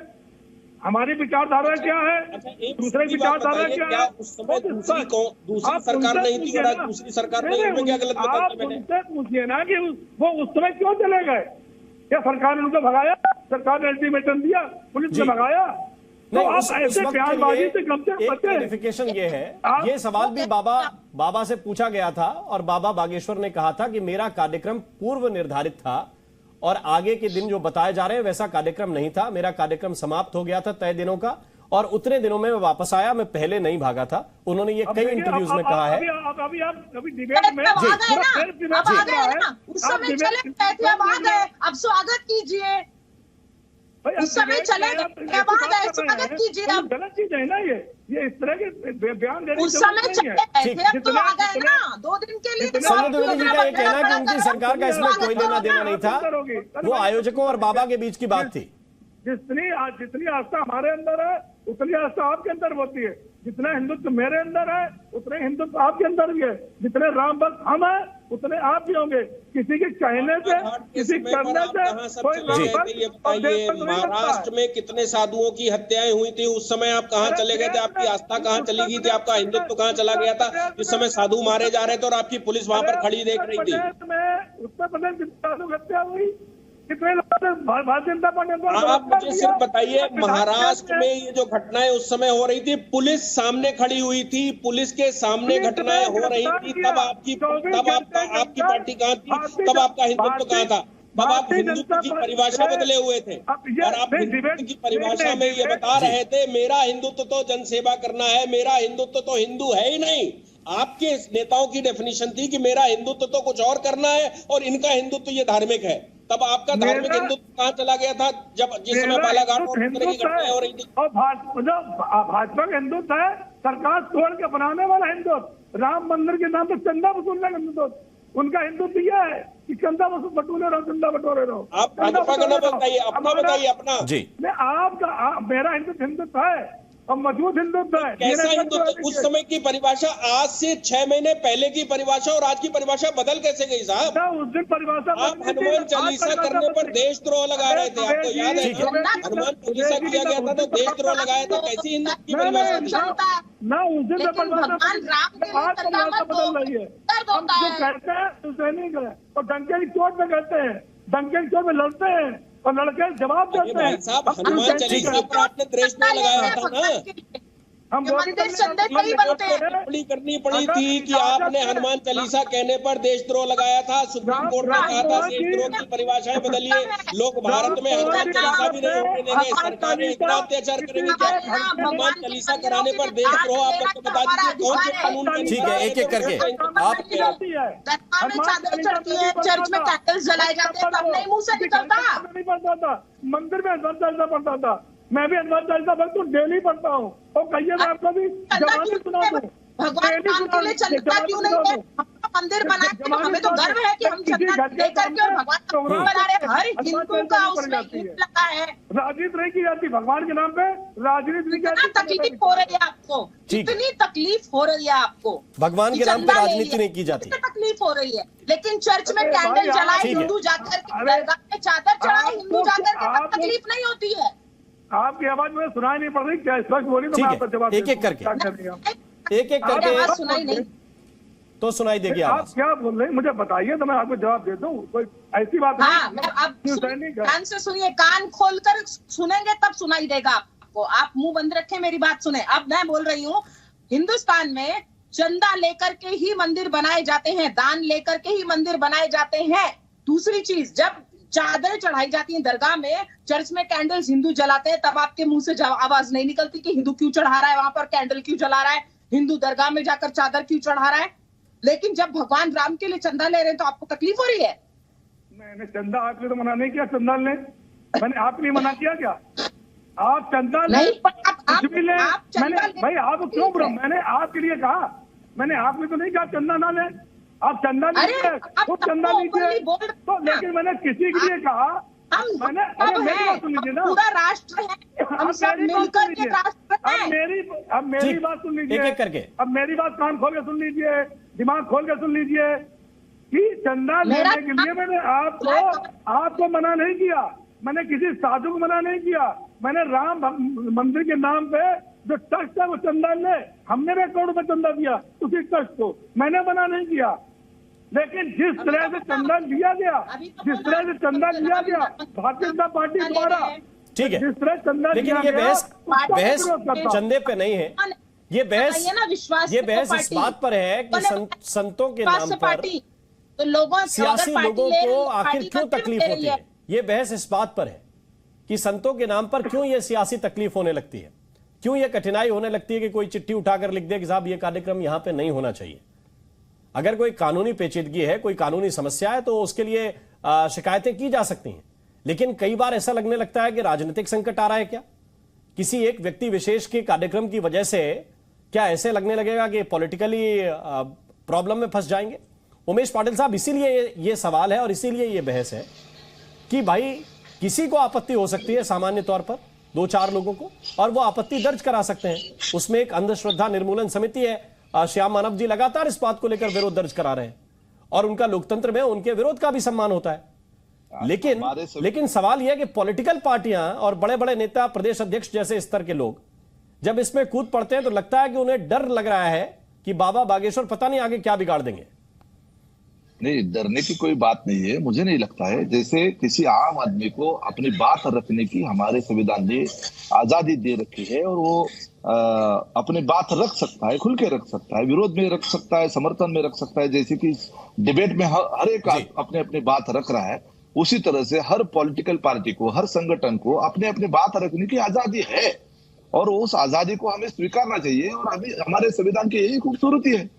हमारी विचारधारा क्या है, दूसरे विचारधारा क्या है। दूसरी सरकार नहीं थी, दूसरी सरकार नहीं, क्या गलत बताया मैंने? आप उनसे पूछिए ना कि वो उस समय क्यों चले गए। क्या सरकार ने उनको भगाया? सरकार ने अल्टीमेटम दिया, पुलिस ने भगाया? नहीं, तो उस वक्त क्लैरिफिकेशन ये है, ये सवाल भी बाबा से पूछा गया था और बाबा बागेश्वर ने कहा था कि मेरा कार्यक्रम पूर्व निर्धारित था और आगे के दिन जो बताए जा रहे हैं वैसा कार्यक्रम नहीं था। मेरा कार्यक्रम समाप्त हो गया था तय दिनों का और उतने दिनों में मैं वापस आया, मैं पहले नहीं भागा था। उन्होंने ये कई इंटरव्यूज में कहा है। अब स्वागत कीजिए, उस समय चले गए, स्वागत कीजिए। आप गलत चीज है ना ये इस तरह के बयान देने उस समय चले गए थे, अब तो आ गए ना 2 दिन के लिए। संजय द्विवेदी जी का ये कहना कि उनकी सरकार का इसमें कोई लेना देना नहीं था, वो आयोजकों और बाबा के बीच की बात थी। जितनी आस्था हमारे अंदर है उतनी आस्था आपके अंदर होती है। जितना हिंदुत्व मेरे अंदर है उतने हिंदुत्व आपके अंदर भी है। जितने राम भक्त हम हैं उतने आप भी होंगे। किसी के कहने से, किसी करने से कोई बताइए, महाराष्ट्र में कितने साधुओं की हत्याएं हुई थी, उस समय आप कहाँ चले गए थे? आपकी आस्था कहाँ चली गई थी? आपका हिंदुत्व कहाँ चला गया था? इस समय साधु मारे जा रहे थे और आपकी पुलिस वहां पर खड़ी देख रही थी। उत्तर प्रदेश की साधु हत्या हुई, कितने भारतीय जनता पार्टी। आप मुझे सिर्फ बताइए, महाराष्ट्र में ये जो घटनाएं उस समय हो रही थी, पुलिस सामने खड़ी हुई थी, पुलिस के सामने घटनाएं हो रही थी, तब आपकी पार्टी कहाँ थी? तब आपका हिंदुत्व कहाँ था? तब आप हिंदुत्व की परिभाषा बदले हुए थे और आप हिंदुत्व की परिभाषा में ये बता रहे थे मेरा हिंदुत्व तो जनसेवा करना है, मेरा हिंदुत्व तो हिंदू है ही नहीं। आपके नेताओं की डेफिनेशन थी कि मेरा हिंदुत्व तो कुछ और करना है और इनका हिंदुत्व ये धार्मिक है। तब आपका धार्मिक हिंदुत्व कहाँ चला गया था जब जिस समय बालाघाट और इस तरह की घटनाएं हो रही थी? और भाजपा का हिंदुत्व है सरकार तोड़ के बनाने वाला हिंदुत्व, राम मंदिर के नाम पर चंदा वसूलने का हिंदुत्व। उनका हिंदुत्व यह है कि चंदा बटोरे रहो, चंदा बटोरे रहो। आप भाजपा का नाम बताइए, अपना बताइए अपना। जी, आपका मेरा हिंदुत्व है और मजबूत हिंदुत्व है। कैसा हिंदुत्व? उस समय की परिभाषा आज से 6 महीने पहले की परिभाषा और आज की परिभाषा बदल कैसे गई साहब? उस दिन परिभाषा आप हनुमान चालीसा करने पर देशद्रोह लगा रहे थे, आपको याद है? हनुमान चालीसा किया गया था तो देशद्रोह लगाया था, कैसी हिंदुत्व की परिभाषा? ना उस दिन परिभाषा बदल रही है। हम जो कहते हैं दूसरे नहीं करें और डंके की चोट में कहते हैं, डंके की चोट में लड़ते हैं और लड़के जवाब देते हैं। साहब हनुमान चालीसा पर आपने देशद्रोह लगाया था ना, हम टिप्पणी करनी पड़ी थी कि आपने हनुमान चालीसा कहने पर देशद्रोह लगाया था। सुप्रीम कोर्ट ने कहा था देशद्रोह की परिभाषाएं बदलिए, लोग भारत में हनुमान चालीसा भी नहीं होने देंगे, सरकारें इतना अत्याचार करेंगी क्या हनुमान चालीसा कराने पर देशद्रोह? आप लोग बता दीजिए कौन से कानून? ठीक है, एक एक करके आप चर्च में कैंडल्स जलाए जाते हैं, तब नहीं मुंह से निकलता। नहीं पढ़ता था, मंदिर में हनुमान चालीसा पढ़ता था, मैं भी हनुमान चालीसा भक्त हूँ, डेली पढ़ता हूँ। और कहिए मैं आपको भी जवानी सुना दूं, भगवान राम के लिए चलता क्यों नहीं है? मंदिर बनाए तो हमें तो गर्व है कि हम चंदा लेकर के और भगवान का मंदिर बना रहे हैं। हर हिंदू का उसमें ईंट लगा है। राजनीति नहीं की जाती भगवान के नाम पे, राजनीति नहीं की इतना जाती। तकलीफ हो रही है आपको, इतनी तकलीफ हो रही है आपको, भगवान के नाम पे राजनीति नहीं की जाती, तकलीफ हो रही है। लेकिन चर्च में कैंडल जलाए हिंदू जाकर के, दरगाह में चादर चढ़ाए हिंदू जाकर के, तकलीफ नहीं होती है। आपकी आवाज मुझे सुनाई नहीं पड़ रही, क्या स्पष्ट बोली तो मैं आपका जवाब एक एक करके आवाज सुनाई नहीं तो सुनाई देगी आप आवाज। क्या बोल रहे हैं मुझे बताइए तो मैं आपको जवाब दे दूं। कोई ऐसी बात हाँ, नहीं। आप कान से सुनिए, कान खोलकर सुनेंगे तब सुनाई देगा आपको। आप मुंह बंद रखें, मेरी बात सुने। अब मैं बोल रही हूँ, हिंदुस्तान में चंदा लेकर के ही मंदिर बनाए जाते हैं, दान लेकर के ही मंदिर बनाए जाते हैं। दूसरी चीज, जब चादर चढ़ाई जाती है दरगाह में, चर्च में कैंडल्स हिंदू जलाते हैं, तब आपके मुंह से आवाज नहीं निकलती कि हिंदू क्यों चढ़ा रहा है वहां पर, कैंडल क्यों जला रहा है, हिंदू दरगाह में जाकर चादर क्यों चढ़ा रहा है। लेकिन जब भगवान राम के लिए चंदा ले रहे हैं तो आपको तकलीफ हो रही है। मैंने चंदा आपके लिए तो मना नहीं किया, चंदा ले मैंने आपके लिए मना किया क्या? आप चंदा ले, कुछ भी ले। मैंने भाई आप क्यों ब्रो, मैंने आपके लिए कहा, मैंने आपने तो नहीं कहा चंदा ना ले। आप चंदा लीजिए, खुद चंदा लीजिए तो, लेकिन मैंने किसी के लिए कहा, मैंने मेरी बात सुन लीजिए ना, पूरा राष्ट्र है, हम सब मिलकर के राष्ट्र है। अब मेरी बात सुन लीजिए, एक-एक करके। अब मेरी बात कान खोल के सुन लीजिए, दिमाग खोल के सुन लीजिए कि चंदा लेने के लिए मैंने आपको मना नहीं किया, मैंने किसी साधु को मना नहीं किया। मैंने राम मंदिर के नाम पे जो ट्रस्ट है वो चंदा ले, हमने भी 1 करोड़ रुपए चंदा दिया उसी ट्रस्ट को, मैंने मना नहीं किया। लेकिन जिस तरह से चंदा लिया गया, जिस तरह से चंदा लिया गया भारतीय जनता पार्टी द्वारा, ठीक है, जिस तरह चंदा लेकिन ये बहस चंदे पे नहीं है। ये बहस इस बात पर है कि संतों के नाम पर तो लोगों सियासी लोगों को आखिर क्यों तकलीफ होती है। ये बहस इस बात पर है कि संतों के नाम पर क्यों ये सियासी तकलीफ होने लगती है, क्यों ये कठिनाई होने लगती है कि कोई चिट्ठी उठाकर लिख दे कि साहब ये कार्यक्रम यहां पे नहीं होना चाहिए। अगर कोई कानूनी पेचीदगी है, कोई कानूनी समस्या है तो उसके लिए शिकायतें की जा सकती हैं। लेकिन कई बार ऐसा लगने लगता है कि राजनीतिक संकट आ रहा है क्या, किसी एक व्यक्ति विशेष के कार्यक्रम की वजह से क्या ऐसे लगने लगेगा कि पॉलिटिकली प्रॉब्लम में फंस जाएंगे। उमेश पाटिल साहब, इसीलिए ये सवाल है और इसीलिए ये बहस है कि भाई किसी को आपत्ति हो सकती है सामान्य तौर पर 2-4 लोगों को, और वो आपत्ति दर्ज करा सकते हैं। उसमें एक अंधश्रद्धा निर्मूलन समिति है, श्याम मानव जी लगातार इस बात को लेकर विरोध दर्ज करा रहे हैं और उनका लोकतंत्र में उनके विरोध का भी सम्मान होता है। लेकिन सवाल यह है कि पॉलिटिकल पार्टियां और बड़े बड़े नेता, प्रदेश अध्यक्ष जैसे स्तर के लोग जब इसमें कूद पड़ते हैं तो लगता है कि उन्हें डर लग रहा है कि बाबा बागेश्वर पता नहीं आगे क्या बिगाड़ देंगे। नहीं, डरने की कोई बात नहीं है, मुझे नहीं लगता है। जैसे किसी आम आदमी को अपनी बात रखने की हमारे संविधान ने आजादी दे रखी है और वो अपनी बात रख सकता है, खुल के रख सकता है, विरोध में रख सकता है, समर्थन में रख सकता है। जैसे कि डिबेट में हर एक अपने अपनी बात रख रहा है, उसी तरह से हर पॉलिटिकल पार्टी को, हर संगठन को अपने अपनी बात रखने की आजादी है और उस आजादी को हमें स्वीकारना चाहिए। और अभी हमारे संविधान की यही खूबसूरती है।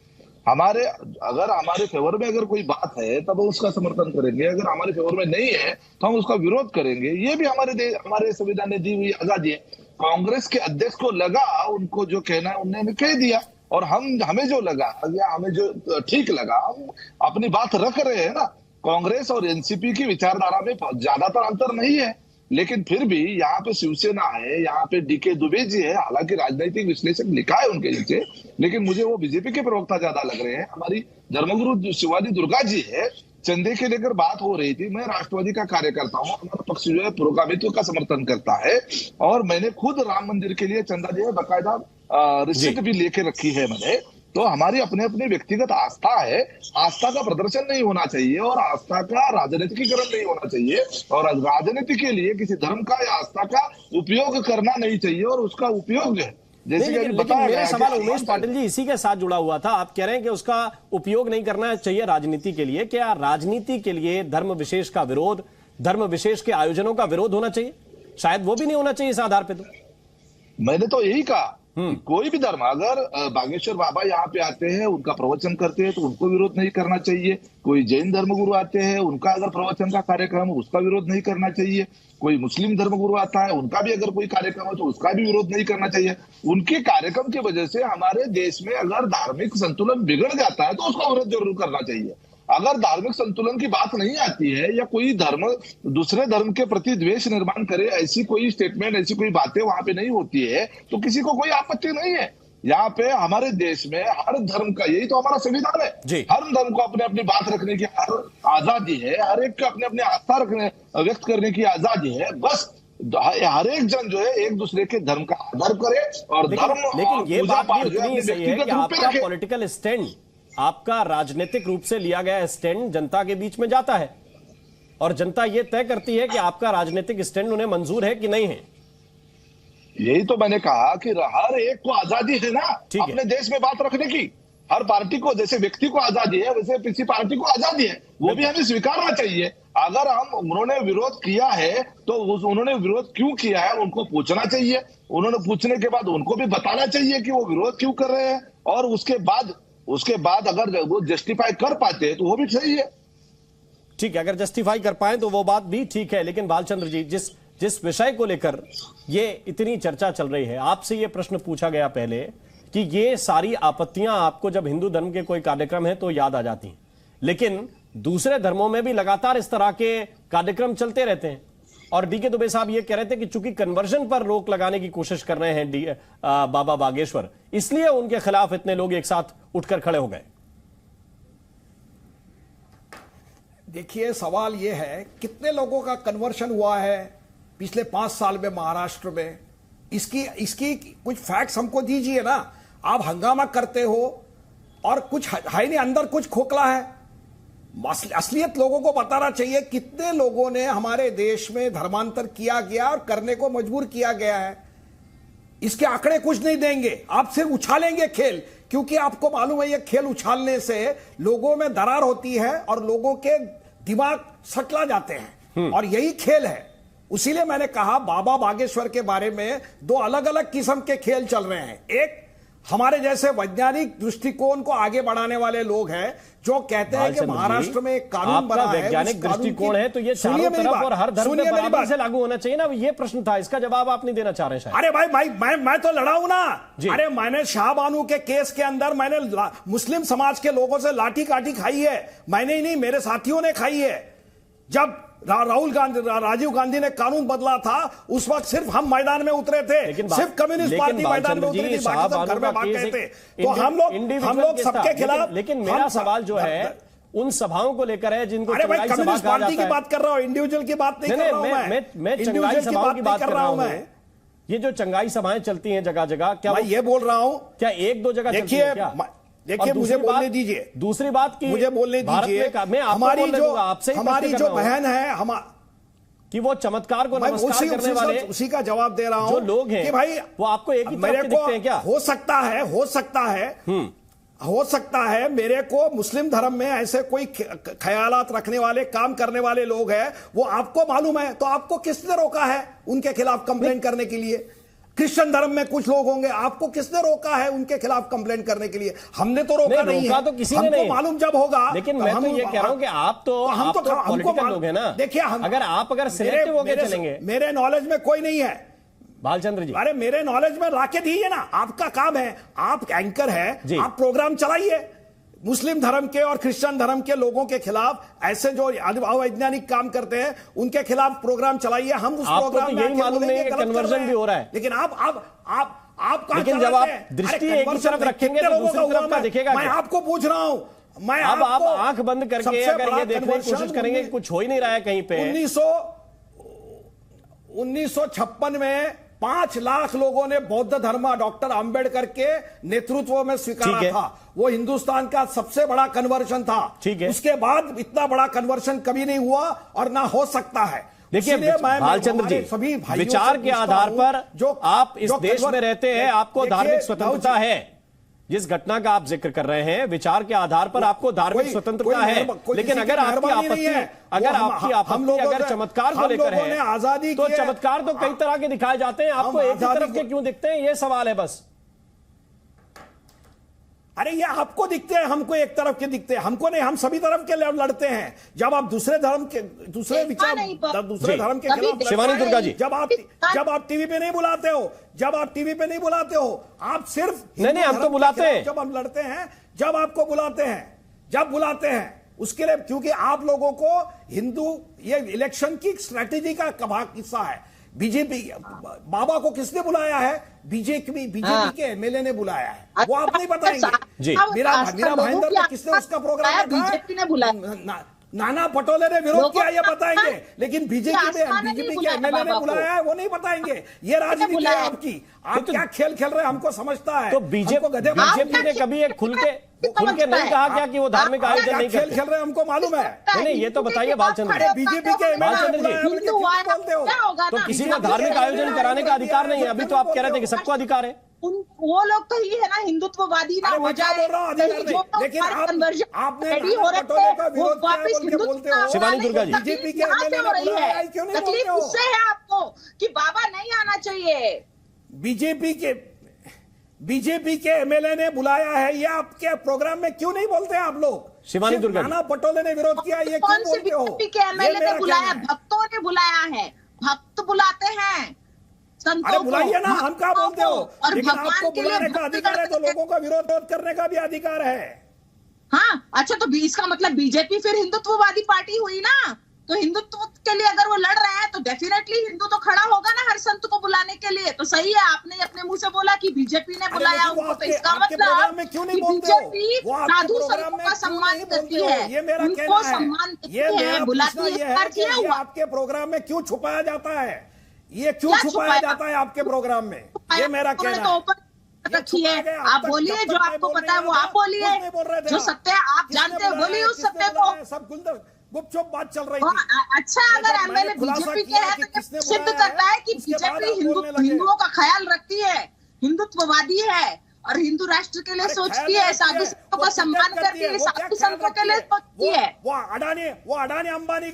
अगर हमारे फेवर में अगर कोई बात है तब उसका समर्थन करेंगे, अगर हमारे फेवर में नहीं है तो हम उसका विरोध करेंगे। ये भी हमारे संविधान ने दी हुई आजादी है। कांग्रेस के अध्यक्ष को लगा उनको जो कहना है उन्होंने कह दिया, और हमें जो लगा या हमें जो ठीक लगा हम अपनी बात रख रहे हैं ना। कांग्रेस और एनसीपी की विचारधारा में ज्यादातर अंतर नहीं है, लेकिन फिर भी यहाँ पे शिवसेना है, यहाँ पे डीके दुबे जी है, हालांकि राजनीतिक विश्लेषक लिखा है उनके नीचे, लेकिन मुझे वो बीजेपी के प्रवक्ता ज्यादा लग रहे हैं। हमारी धर्मगुरु शिवाजी दुर्गा जी है, चंदे के लेकर बात हो रही थी। मैं राष्ट्रवादी का कार्यकर्ता हूँ, हमारा पक्ष जो है पुरोगामित्व का समर्थन करता है और मैंने खुद राम मंदिर के लिए चंदा जो है बाकायदा रिसिप्ट भी लेके रखी है मैंने। तो हमारी अपने अपने व्यक्तिगत आस्था है, आस्था का प्रदर्शन नहीं होना चाहिए और आस्था का राजनीतिकीकरण नहीं होना चाहिए, और राजनीति के लिए किसी धर्म का या आस्था का उपयोग करना नहीं चाहिए और उसका उपयोग है जैसे लेकिन मेरा सवाल उमेश पाटिल जी इसी के साथ जुड़ा हुआ था। आप कह रहे हैं कि उसका उपयोग नहीं करना चाहिए राजनीति के लिए। क्या राजनीति के लिए धर्म विशेष का विरोध, धर्म विशेष के आयोजनों का विरोध होना चाहिए? शायद वो भी नहीं होना चाहिए इस आधार पे। तो मैंने तो यही कहा, कोई भी धर्म, अगर बागेश्वर बाबा यहाँ पे आते हैं, उनका प्रवचन करते हैं तो उनको विरोध नहीं करना चाहिए। कोई जैन धर्मगुरु आते हैं, उनका अगर प्रवचन का कार्यक्रम उसका विरोध नहीं करना चाहिए। कोई मुस्लिम धर्मगुरु आता है, उनका भी अगर कोई कार्यक्रम हो तो उसका भी विरोध नहीं करना चाहिए। उनके कार्यक्रम की वजह से हमारे देश में अगर धार्मिक संतुलन बिगड़ जाता है तो उसका विरोध जरूर करना चाहिए। अगर धार्मिक संतुलन की बात नहीं आती है या कोई धर्म दूसरे धर्म के प्रति द्वेष निर्माण करे, ऐसी कोई स्टेटमेंट, ऐसी कोई बातें वहां पे नहीं होती है तो किसी को कोई आपत्ति नहीं है। यहाँ पे हमारे देश में हर धर्म का, यही तो हमारा संविधान है, हर धर्म को अपने अपनी बात रखने की आजादी है, हर एक को अपने अपने आस्था रखने व्यक्त करने की आजादी है। बस हर एक जन जो है एक दूसरे के धर्म का आदर करे और लेकिन ये बात भी उतनी सही है कि आपका पॉलिटिकल स्टैंड, आपका राजनीतिक रूप से लिया गया स्टैंड जनता के बीच में जाता है और जनता ये तय करती है कि आपका राजनीतिक स्टैंड उन्हें मंजूर है कि नहीं है। यही तो मैंने कहा कि हर एक को आजादी है ना अपने देश में बात रखने की। हर पार्टी को, जैसे व्यक्ति को आजादी है वैसे किसी पार्टी को आजादी है, वो भी हमें स्वीकारना चाहिए। अगर उन्होंने विरोध किया है तो उन्होंने विरोध क्यों किया है उनको पूछना चाहिए। उन्होंने पूछने के बाद उनको भी बताना चाहिए कि वो विरोध क्यों कर रहे हैं, और उसके बाद अगर वो जस्टिफाई कर पाते हैं तो वो भी सही है। ठीक है, अगर जस्टिफाई कर पाए तो वो बात भी ठीक है। लेकिन बालचंद्र जी, जिस विषय को लेकर ये इतनी चर्चा चल रही है, आपसे ये प्रश्न पूछा गया पहले कि ये सारी आपत्तियां आपको जब हिंदू धर्म के कोई कार्यक्रम है तो याद आ जाती हैं, लेकिन दूसरे धर्मों में भी लगातार इस तरह के कार्यक्रम चलते रहते हैं। और डीके दुबे साहब ये कह रहे थे कि चूंकि कन्वर्जन पर रोक लगाने की कोशिश कर रहे हैं बाबा बागेश्वर, इसलिए उनके खिलाफ इतने लोग एक साथ उठकर खड़े हो गए। देखिए, सवाल यह है कितने लोगों का कन्वर्शन हुआ है पिछले 5 साल में महाराष्ट्र में, इसकी कुछ फैक्ट्स हमको दीजिए ना। आप हंगामा करते हो और कुछ है नहीं, अंदर कुछ खोखला है। असलियत लोगों को बताना चाहिए कितने लोगों ने हमारे देश में धर्मांतर किया गया और करने को मजबूर किया गया है। इसके आंकड़े कुछ नहीं देंगे, आप सिर्फ उछालेंगे खेल, क्योंकि आपको मालूम है ये खेल उछालने से लोगों में दरार होती है और लोगों के दिमाग सटला जाते हैं, और यही खेल है। उसीलिए मैंने कहा बाबा बागेश्वर के बारे में 2 अलग अलग किस्म के खेल चल रहे हैं। एक हमारे जैसे वैज्ञानिक दृष्टिकोण को आगे बढ़ाने वाले लोग हैं जो कहते हैं कि महाराष्ट्र में एक कानून बना है, वैज्ञानिक दृष्टिकोण है तो ये चारों तरफ और हर धर्म पे बराबर से लागू होना चाहिए ना। ये प्रश्न था, इसका जवाब आप नहीं देना चाह रहे शायद। अरे भाई मैं तो लड़ा हूं ना। अरे मैंने शाहबानू के केस के अंदर मैंने मुस्लिम समाज के लोगों से लाठी काठी खाई है। मैंने ही नहीं, मेरे साथियों ने खाई है। जब राजीव गांधी ने कानून बदला था उस वक्त सिर्फ हम मैदान में उतरे थे, सिर्फ कम्युनिस्ट पार्टी मैदान में उतरी थी, बाकी सब घर में भाग गए थे। तो हम लोग सबके खिलाफ। लेकिन मेरा सवाल जो है उन सभाओं को लेकर है जिनको चंगाई कम्युनिस्ट पार्टी की बात कर रहा हूं, इंडिविजुअल की बात नहीं कर रहा हूं मैं चंगाई सभाओं की बात कर रहा हूं। ये जो चंगाई सभाएं चलती हैं जगह जगह, क्या मैं ये बोल रहा हूं, क्या 1-2 जगह चलती है क्या? देखिए, मुझे बोलने दीजिए। दूसरी बात की मुझे बोलने दीजिए। हमारी जो बहन है कि वो चमत्कार को नमस्कार करने वाले, उसी का जवाब दे रहा हूं, जो लोग हैं कि भाई वो आपको एक ही तरफ के दिखते हैं क्या? हो सकता है मेरे को मुस्लिम धर्म में ऐसे कोई ख्यालात रखने वाले, काम करने वाले लोग हैं, वो आपको मालूम है, तो आपको किसने रोका है उनके खिलाफ कंप्लेंट करने के लिए? क्रिश्चियन धर्म में कुछ लोग होंगे, आपको किसने रोका है उनके खिलाफ कंप्लेंट करने के लिए? हमने तो रोका नहीं है, तो किसी ने नहीं, मालूम जब होगा। लेकिन मैं तो ये कह रहा हूं कि आप तो पॉलिटिकल लोग हैं ना। देखिए, अगर सिलेक्टिव होकर चलेंगे, मेरे नॉलेज में कोई नहीं है बालचंद्र जी। अरे मेरे नॉलेज में लाके दीजिए ना, आपका काम है, आप एंकर है, आप प्रोग्राम चलाइए। मुस्लिम धर्म के और क्रिश्चियन धर्म के लोगों के खिलाफ ऐसे जो अवैज्ञानिक काम करते हैं उनके खिलाफ प्रोग्राम चलाइए। हम उस प्रोग्राम में यही मालूम नहीं है कि कन्वर्जन भी हो रहा है, लेकिन आप लेकिन जब आप दृष्टि एक ही तरफ रखेंगे तो दूसरी तरफ का दिखेगा। मैं आपको पूछ रहा हूं, मैं अब आप आंख बंद करके अगर ये देखने की कोशिश करेंगे कुछ हो ही नहीं रहा है कहीं पे। 1956 में 5 लाख लोगों ने बौद्ध धर्म डॉक्टर अंबेडकर के नेतृत्व में स्वीकारा था। वो हिंदुस्तान का सबसे बड़ा कन्वर्शन था। उसके बाद इतना बड़ा कन्वर्शन कभी नहीं हुआ और ना हो सकता है। देखिए भालचंद्र जी, सभी विचार के आधार पर जो आप इस देश में रहते हैं, आपको धार्मिक स्वतंत्रता है। जिस घटना का आप जिक्र कर रहे हैं, विचार के आधार पर आपको धार्मिक स्वतंत्रता है, लेकिन अगर आपकी आपत्ति अगर चमत्कार को लेकर है आजादी, तो चमत्कार तो कई तरह के दिखाए जाते हैं, आपको एक ही तरफ के क्यों दिखते हैं, ये सवाल है बस। अरे ये आपको दिखते हैं, हमको एक तरफ के दिखते हैं, हमको नहीं, हम सभी तरफ के लड़ते हैं। जब आप दूसरे धर्म के दूसरे विचार दूसरे धर्म के खिलाफ शिवानी दुर्गा जी, जब आप टीवी पे नहीं बुलाते हो, आप सिर्फ नहीं हम तो बुलाते हैं, जब हम लड़ते हैं, जब आपको बुलाते हैं उसके लिए, क्योंकि आप लोगों को हिंदू ये इलेक्शन की स्ट्रेटेजी का हिस्सा है। बीजेपी बाबा को किसने बुलाया है? बीजेपी के एमएलए ने बुलाया है, वो आप नहीं बताएंगे जी। मेरा भाईंदर को किसने उसका प्रोग्राम बीजेपी ने बुलाया, नाना पटोले ने विरोध किया, ये बताएंगे, लेकिन बीजेपी के एमएलए ने बुलाया है वो नहीं बताएंगे। ये राजनीति है आपकी, आप क्या खेल खेल रहे हैं हमको समझता है। तो बीजेपी ने कभी एक खुल के नहीं कहा क्या कि वो धार्मिक आयोजन नहीं करते? खेल रहे हैं हमको मालूम है। नहीं ये तो बताइए बालचंद्र जी, बीजेपी के बालचंद्र जी, तो किसी को धार्मिक आयोजन कराने का अधिकार नहीं है। अभी तो आप कह रहे थे कि सबको अधिकार है। वो लोग तो ही है ना हिंदुत्ववादी ना हो जाए, लेकिन आपने वापस हिंदुत्व। शिवानी दुर्गा जी, बीजेपी के तकलीफ उससे है आपको कि बाबा नहीं आना चाहिए। बीजेपी के एमएलए ने बुलाया है, ये आपके प्रोग्राम में क्यों नहीं बोलते आप लोग? शिवानी दुर्गा, नाना पटोले ने विरोध किया, ये कौन से बीजेपी के एमएलए ने बुलाया? भक्तों ने बुलाया है, भक्त बुलाते हैं अरे बुलाइए ना, हम क्या बोलते हो? लेकिन आपको बुलाने का अधिकार है तो लोगों का विरोध करने का भी अधिकार है। हाँ अच्छा, तो इसका मतलब बीजेपी फिर हिंदुत्ववादी पार्टी हुई ना? तो हिंदुत्व के लिए अगर वो लड़ रहे हैं तो डेफिनेटली हिंदू तो खड़ा होगा ना हर संत को बुलाने के लिए। तो सही है, आपने अपने मुंह से बोला कि बीजेपी ने बुलाया उनको, तो इसका मतलब बीजेपी साधु संतों का सम्मान करती है, उनको सम्मान देती है, बुलाती है। आपके प्रोग्राम में क्यों छुपाया जाता है? ये क्यों छुपाया जाता है आपके प्रोग्राम में? ये मेरा कहना है। रखी है, आप बोलिए, जो आपको पता है वो आप बोलिए, जो सत्य आप जानते हैं बोलिए उस सत्य को। सब गुपचुप बात चल रही थी। अच्छा, अगर एमएलए बीजेपी के है तो सिद्ध करता है कि बीजेपी हिंदुओं का ख्याल रखती है, हिंदुत्ववादी है और हिंदू राष्ट्र के लिए सोचती है, साधु संतों का सम्मान करती है, साधु संतों के लिए सोचती है। वो अडानी अंबानी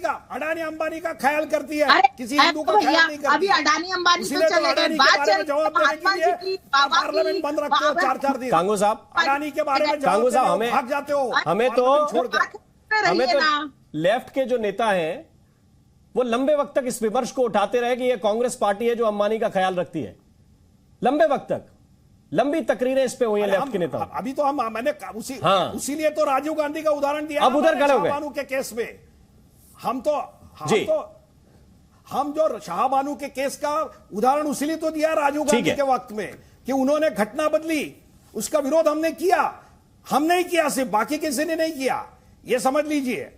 का ख्याल करती है, किसी हिंदू का ख्याल नहीं करती। अभी अडानी अंबानी तो चले गए, बात चल रही है पार्लियामेंट बंद रखते हो 4-4 दिन। कांगो साहब, अडानी के बारे में कांगो साहब, हमें भाग जाते हो, हमें तो लेफ्ट के जो नेता हैं वो लंबे वक्त तक इस विमर्श को उठाते रहे कि ये कांग्रेस पार्टी है जो अंबानी का ख्याल रखती है। लंबे वक्त तक लंबी तकरीरें इस पे हुई हैं लेफ्ट के नेता। अभी तो मैंने उसीलिए तो राजीव गांधी का उदाहरण दिया। अब उधर खड़े हो गए शाहबानू के केस में। हम जो शाहबानू के केस का उदाहरण उसीलिए तो दिया राजीव गांधी के वक्त में कि उन्होंने घटना बदली, उसका विरोध हमने किया। हम नहीं किया, सिर्फ बाकी किसी ने नहीं किया, ये समझ लीजिए।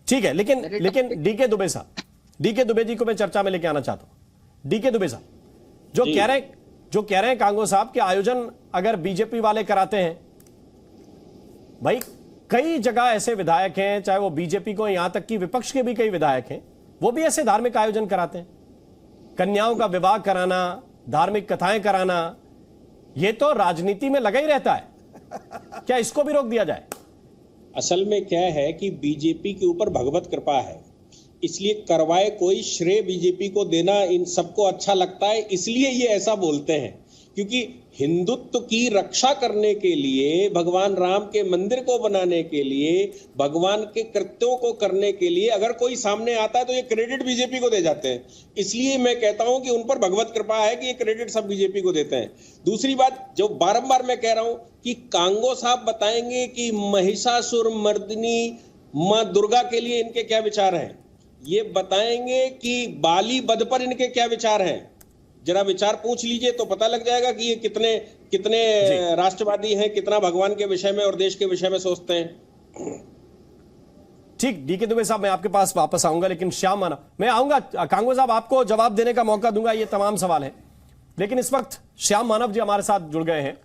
ठीक है, लेकिन डीके दुबे साहब, डीके दुबे जी को मैं चर्चा में लेके आना चाहता हूं। डीके दुबे साहब जो कह रहे हैं कांगो साहब के आयोजन अगर बीजेपी वाले कराते हैं, भाई कई जगह ऐसे विधायक हैं, चाहे वो बीजेपी को, यहां तक कि विपक्ष के भी कई विधायक हैं, वो भी ऐसे धार्मिक आयोजन कराते हैं। कन्याओं का विवाह कराना, धार्मिक कथाएं कराना, ये तो राजनीति में लगा ही रहता है। क्या इसको भी रोक दिया जाए? असल में क्या है कि बीजेपी के ऊपर भगवत कृपा है, इसलिए करवाए कोई श्रेय बीजेपी को देना इन सबको अच्छा लगता है, इसलिए ये ऐसा बोलते हैं। क्योंकि हिंदुत्व की रक्षा करने के लिए, भगवान राम के मंदिर को बनाने के लिए, भगवान के कृत्यों को करने के लिए अगर कोई सामने आता है तो ये क्रेडिट बीजेपी को दे जाते हैं। इसलिए मैं कहता हूं कि उन पर भगवत कृपा है कि ये क्रेडिट सब बीजेपी को देते हैं। दूसरी बात जो बारंबार मैं कह रहा हूं कि कांगो साहब बताएंगे कि महिषासुर मर्दिनी मां दुर्गा के लिए इनके क्या विचार हैं, ये बताएंगे कि बाली वध पर इनके क्या विचार हैं। जरा विचार पूछ लीजिए तो पता लग जाएगा कि ये कितने राष्ट्रवादी हैं, कितना भगवान के विषय में और देश के विषय में सोचते हैं। ठीक, डीके दुबे साहब मैं आपके पास वापस आऊंगा, लेकिन श्याम मानव मैं आऊंगा। कांगो साहब आपको जवाब देने का मौका दूंगा, ये तमाम सवाल है, लेकिन इस वक्त श्याम मानव जी हमारे साथ जुड़ गए हैं।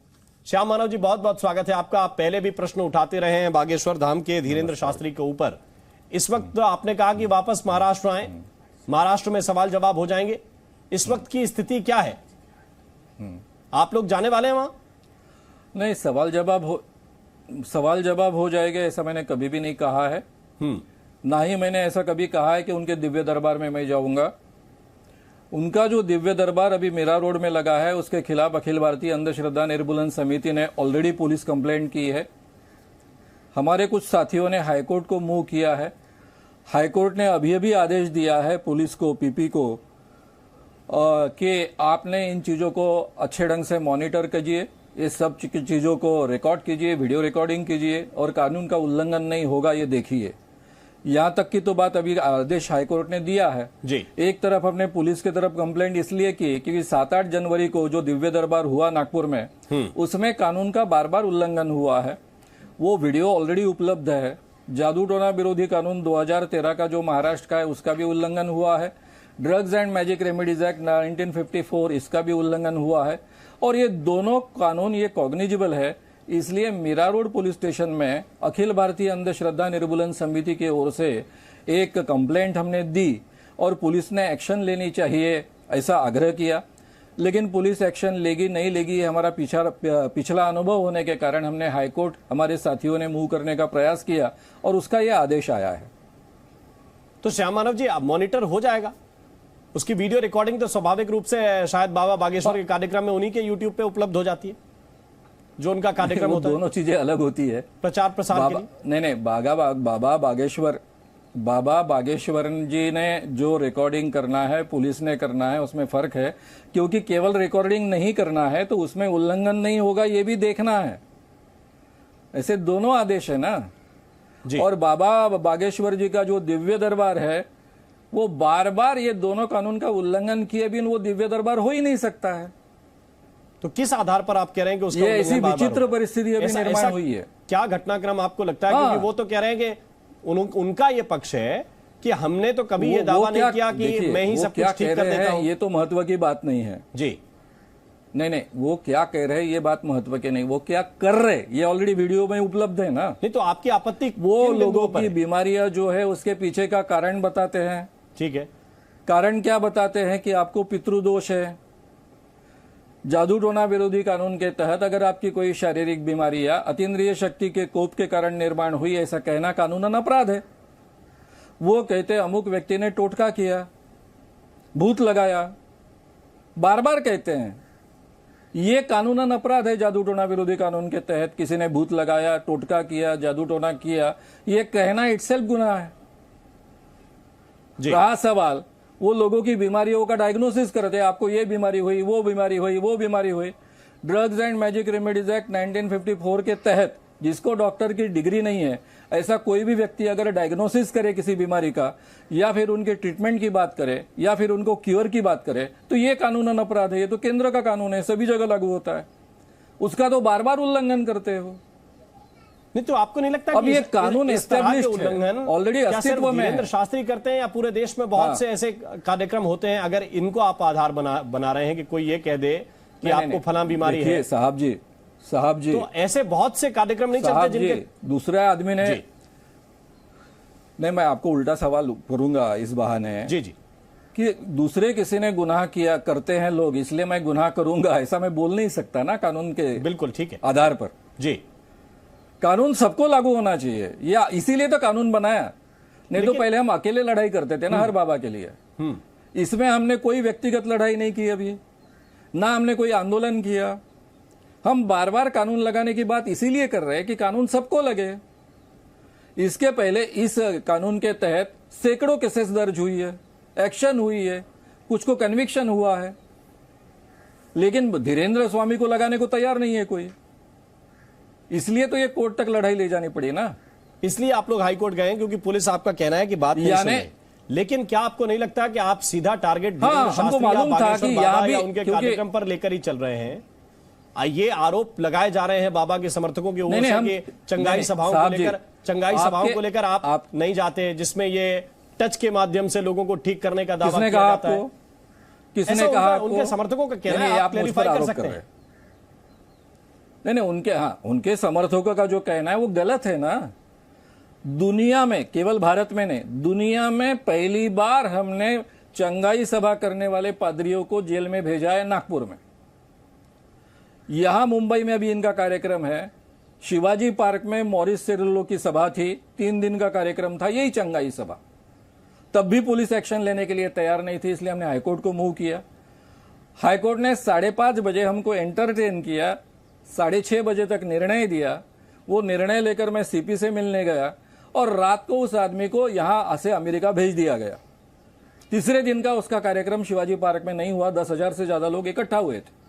श्याम मानव जी, बहुत बहुत स्वागत है आपका। आप पहले भी प्रश्न उठाते रहे हैं बागेश्वर धाम के धीरेन्द्र शास्त्री के ऊपर। इस वक्त आपने कहा कि वापस महाराष्ट्र आए, महाराष्ट्र में सवाल जवाब हो जाएंगे। इस वक्त की स्थिति क्या है? आप लोग जाने वाले हैं वहां? नहीं, सवाल जवाब हो जाएगा ऐसा मैंने कभी भी नहीं कहा है। ना ही मैंने ऐसा कभी कहा है कि उनके दिव्य दरबार में मैं जाऊंगा। उनका जो दिव्य दरबार अभी मीरा रोड में लगा है, उसके खिलाफ अखिल भारतीय अंधश्रद्धा निर्मूलन समिति ने ऑलरेडी पुलिस कंप्लेंट की है। हमारे कुछ साथियों ने हाईकोर्ट को मूव किया है। हाईकोर्ट ने अभी अभी आदेश दिया है पुलिस को, पीपी को, कि आपने इन चीज़ों को अच्छे ढंग से मॉनिटर कीजिए, ये सब चीज़ों को रिकॉर्ड कीजिए, वीडियो रिकॉर्डिंग कीजिए और कानून का उल्लंघन नहीं होगा ये देखिए। यहाँ तक की तो बात अभी आदेश हाईकोर्ट ने दिया है जी। एक तरफ हमने पुलिस की तरफ कंप्लेंट इसलिए की क्योंकि 7-8 जनवरी को जो दिव्य दरबार हुआ नागपुर में, उसमें कानून का बार बार उल्लंघन हुआ है। वो वीडियो ऑलरेडी उपलब्ध है। जादू टोना विरोधी कानून 2013 का जो महाराष्ट्र का है उसका भी उल्लंघन हुआ है। Drugs and magic remedies act 1954 इसका भी उल्लंघन हुआ है। और ये दोनों कानून ये कॉग्निजिबल है। इसलिए मीरा रोड पुलिस स्टेशन में अखिल भारतीय अंधश्रद्धा निर्मूलन समिति की ओर से एक कंप्लेंट हमने दी और पुलिस ने एक्शन लेनी चाहिए ऐसा आग्रह किया। लेकिन पुलिस एक्शन लेगी नहीं लेगी ये हमारा पिछला अनुभव होने के कारण हमने हाईकोर्ट हमारे साथियों ने मूव करने का प्रयास किया और उसका यह आदेश आया है। तो श्याम मानव जी, अब मॉनिटर हो जाएगा, उसकी वीडियो रिकॉर्डिंग तो स्वाभाविक रूप से शायद बाबा बागेश्वर के कार्यक्रम में उन्हीं के यूट्यूब पे उपलब्ध हो जाती है, जो उनका कार्यक्रम होता है। दोनों चीजें अलग होती है, प्रचार प्रसार के लिए। नहीं, बाबा बागेश्वर जी ने जो रिकॉर्डिंग करना है पुलिस ने करना है उसमें फर्क है, क्योंकि केवल रिकॉर्डिंग नहीं करना है तो उसमें उल्लंघन नहीं होगा ये भी देखना है। ऐसे दोनों आदेश है ना जी। और बाबा बागेश्वर जी का जो दिव्य दरबार है वो बार बार ये दोनों कानून का उल्लंघन किए बिन वो दिव्य दरबार हो ही नहीं सकता है। तो किस आधार पर आप कह रहे हैं कि उसका ये ऐसी विचित्र परिस्थिति अभी निर्माण हुई है? क्या घटनाक्रम आपको लगता है? क्योंकि वो तो कह रहे हैं कि उनका ये पक्ष है कि हमने तो कभी ये दावा नहीं किया कि मैं ही सब कुछ ठीक कर देता हूं। ये तो महत्व की बात नहीं है जी। नहीं, वो क्या कह रहे हैं ये बात महत्व की नहीं, वो क्या कर रहे ये ऑलरेडी वीडियो में उपलब्ध है ना। नहीं तो आपकी आपत्ति वो लोगों की बीमारियां जो है उसके पीछे का कारण बताते हैं। ठीक है, कारण क्या बताते हैं कि आपको पितृदोष है। जादू टोना विरोधी कानून के तहत अगर आपकी कोई शारीरिक बीमारी या अतीन्द्रिय शक्ति के कोप के कारण निर्माण हुई ऐसा कहना कानूनन अपराध है। वो कहते अमुक व्यक्ति ने टोटका किया, भूत लगाया, बार बार कहते हैं, ये कानूनन अपराध है। जादू टोना विरोधी कानून के तहत किसी ने भूत लगाया, टोटका किया, जादू टोना किया, ये कहना इटसेल्फ गुनाह है। रहा सवाल वो लोगों की बीमारियों का डायग्नोसिस करते हैं, आपको ये बीमारी हुई, वो बीमारी हुई, वो बीमारी हुई। Drugs and magic remedies act 1954 के तहत जिसको डॉक्टर की डिग्री नहीं है ऐसा कोई भी व्यक्ति अगर डायग्नोसिस करे किसी बीमारी का या फिर उनके ट्रीटमेंट की बात करे या फिर उनको क्योर की बात करे तो ये कानूनन अपराध है। ये तो केंद्र का कानून है, सभी जगह लागू होता है, उसका तो बार बार उल्लंघन करते हो। नहीं तो आपको नहीं लगता अब ये कानून एस्टैब्लिश्ड है, ऑलरेडी अस्तित्व में वीरेंद्र शास्त्री करते हैं या पूरे देश में बहुत से ऐसे कार्यक्रम होते हैं? अगर इनको आप आधार बना रहे हैं कि कोई ये कह दे कि आपको फलां बीमारी है, साहब जी तो ऐसे बहुत से कार्यक्रम नहीं चलते जिनके दूसरे आदमी ने नहीं, मैं आपको उल्टा सवाल करूंगा इस बहाने जी कि दूसरे किसी ने गुनाह किया करते हैं लोग इसलिए मैं गुनाह करूंगा ऐसा मैं बोल नहीं सकता ना कानून के बिल्कुल ठीक है आधार पर। जी, कानून सबको लागू होना चाहिए, या इसीलिए तो कानून बनाया। नहीं तो पहले हम अकेले लड़ाई करते थे ना हर बाबा के लिए। इसमें हमने कोई व्यक्तिगत लड़ाई नहीं की अभी, ना हमने कोई आंदोलन किया। हम बार बार कानून लगाने की बात इसीलिए कर रहे हैं कि कानून सबको लगे। इसके पहले इस कानून के तहत सैकड़ों केसेस दर्ज हुई है, एक्शन हुई है, कुछ को कन्विक्शन हुआ है, लेकिन धीरेन्द्र स्वामी को लगाने को तैयार नहीं है कोई। इसलिए तो ये कोर्ट तक लड़ाई ले जानी पड़ी ना। इसलिए आप लोग हाई कोर्ट गए क्योंकि पुलिस आपका कहना है कि बात नहीं सुने। लेकिन क्या आपको नहीं लगता कि आप सीधा टारगेट हमको मालूम था कि यहाँ भी उनके कार्यक्रम पर लेकर ही चल रहे हैं? ये आरोप लगाए जा रहे हैं बाबा के समर्थकों की ओर से कि चंगाई सभाओं को लेकर आप नहीं जाते, जिसमें ये टच के माध्यम से लोगों को ठीक करने का दावा किया जाता है। किसने कहा? उनके समर्थकों का कहना है, आप क्लैरिफाई कर सकते हैं? नहीं, उनके समर्थकों का जो कहना है वो गलत है ना। दुनिया में, केवल भारत में नहीं, दुनिया में पहली बार हमने चंगाई सभा करने वाले पादरियों को जेल में भेजा है नागपुर में। यहां मुंबई में अभी इनका कार्यक्रम है, शिवाजी पार्क में मॉरिस सिरिल्लो की सभा थी, 3 दिन का कार्यक्रम था, यही चंगाई सभा। तब भी पुलिस एक्शन लेने के लिए तैयार नहीं थी, इसलिए हमने हाईकोर्ट को मूव किया। हाईकोर्ट ने 5:30 बजे हमको एंटरटेन किया, 6:30 बजे तक निर्णय दिया। वो निर्णय लेकर मैं सीपी से मिलने गया और रात को उस आदमी को यहां से अमेरिका भेज दिया गया। तीसरे दिन का उसका कार्यक्रम शिवाजी पार्क में नहीं हुआ, 10,000 से ज्यादा लोग इकट्ठा हुए थे।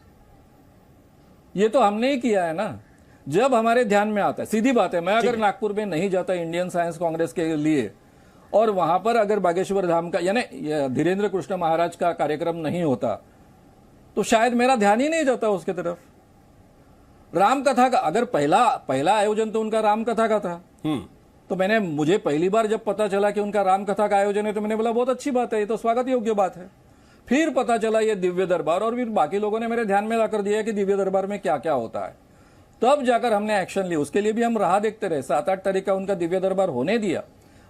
ये तो हमने ही किया है ना, जब हमारे ध्यान में आता है। सीधी बात है, मैं अगर नागपुर में नहीं जाता इंडियन साइंस कांग्रेस के लिए और वहां पर अगर बागेश्वर धाम का यानी धीरेन्द्र कृष्ण महाराज का कार्यक्रम नहीं होता तो शायद मेरा ध्यान ही नहीं जाता उसके तरफ। राम कथा का अगर पहला आयोजन तो उनका राम कथा का था, तो मुझे पहली बार जब पता चला कि उनका राम कथा का आयोजन है तो मैंने बोला बहुत अच्छी बात है, ये तो स्वागत योग्य बात है। फिर पता चला ये दिव्य दरबार, और फिर बाकी लोगों ने मेरे ध्यान में लाकर दिया कि दिव्य दरबार में क्या क्या होता है। तब जाकर हमने एक्शन लिया। उसके लिए भी हम राह देखते रहे। 7-8 तारीख का उनका दिव्य दरबार होने दिया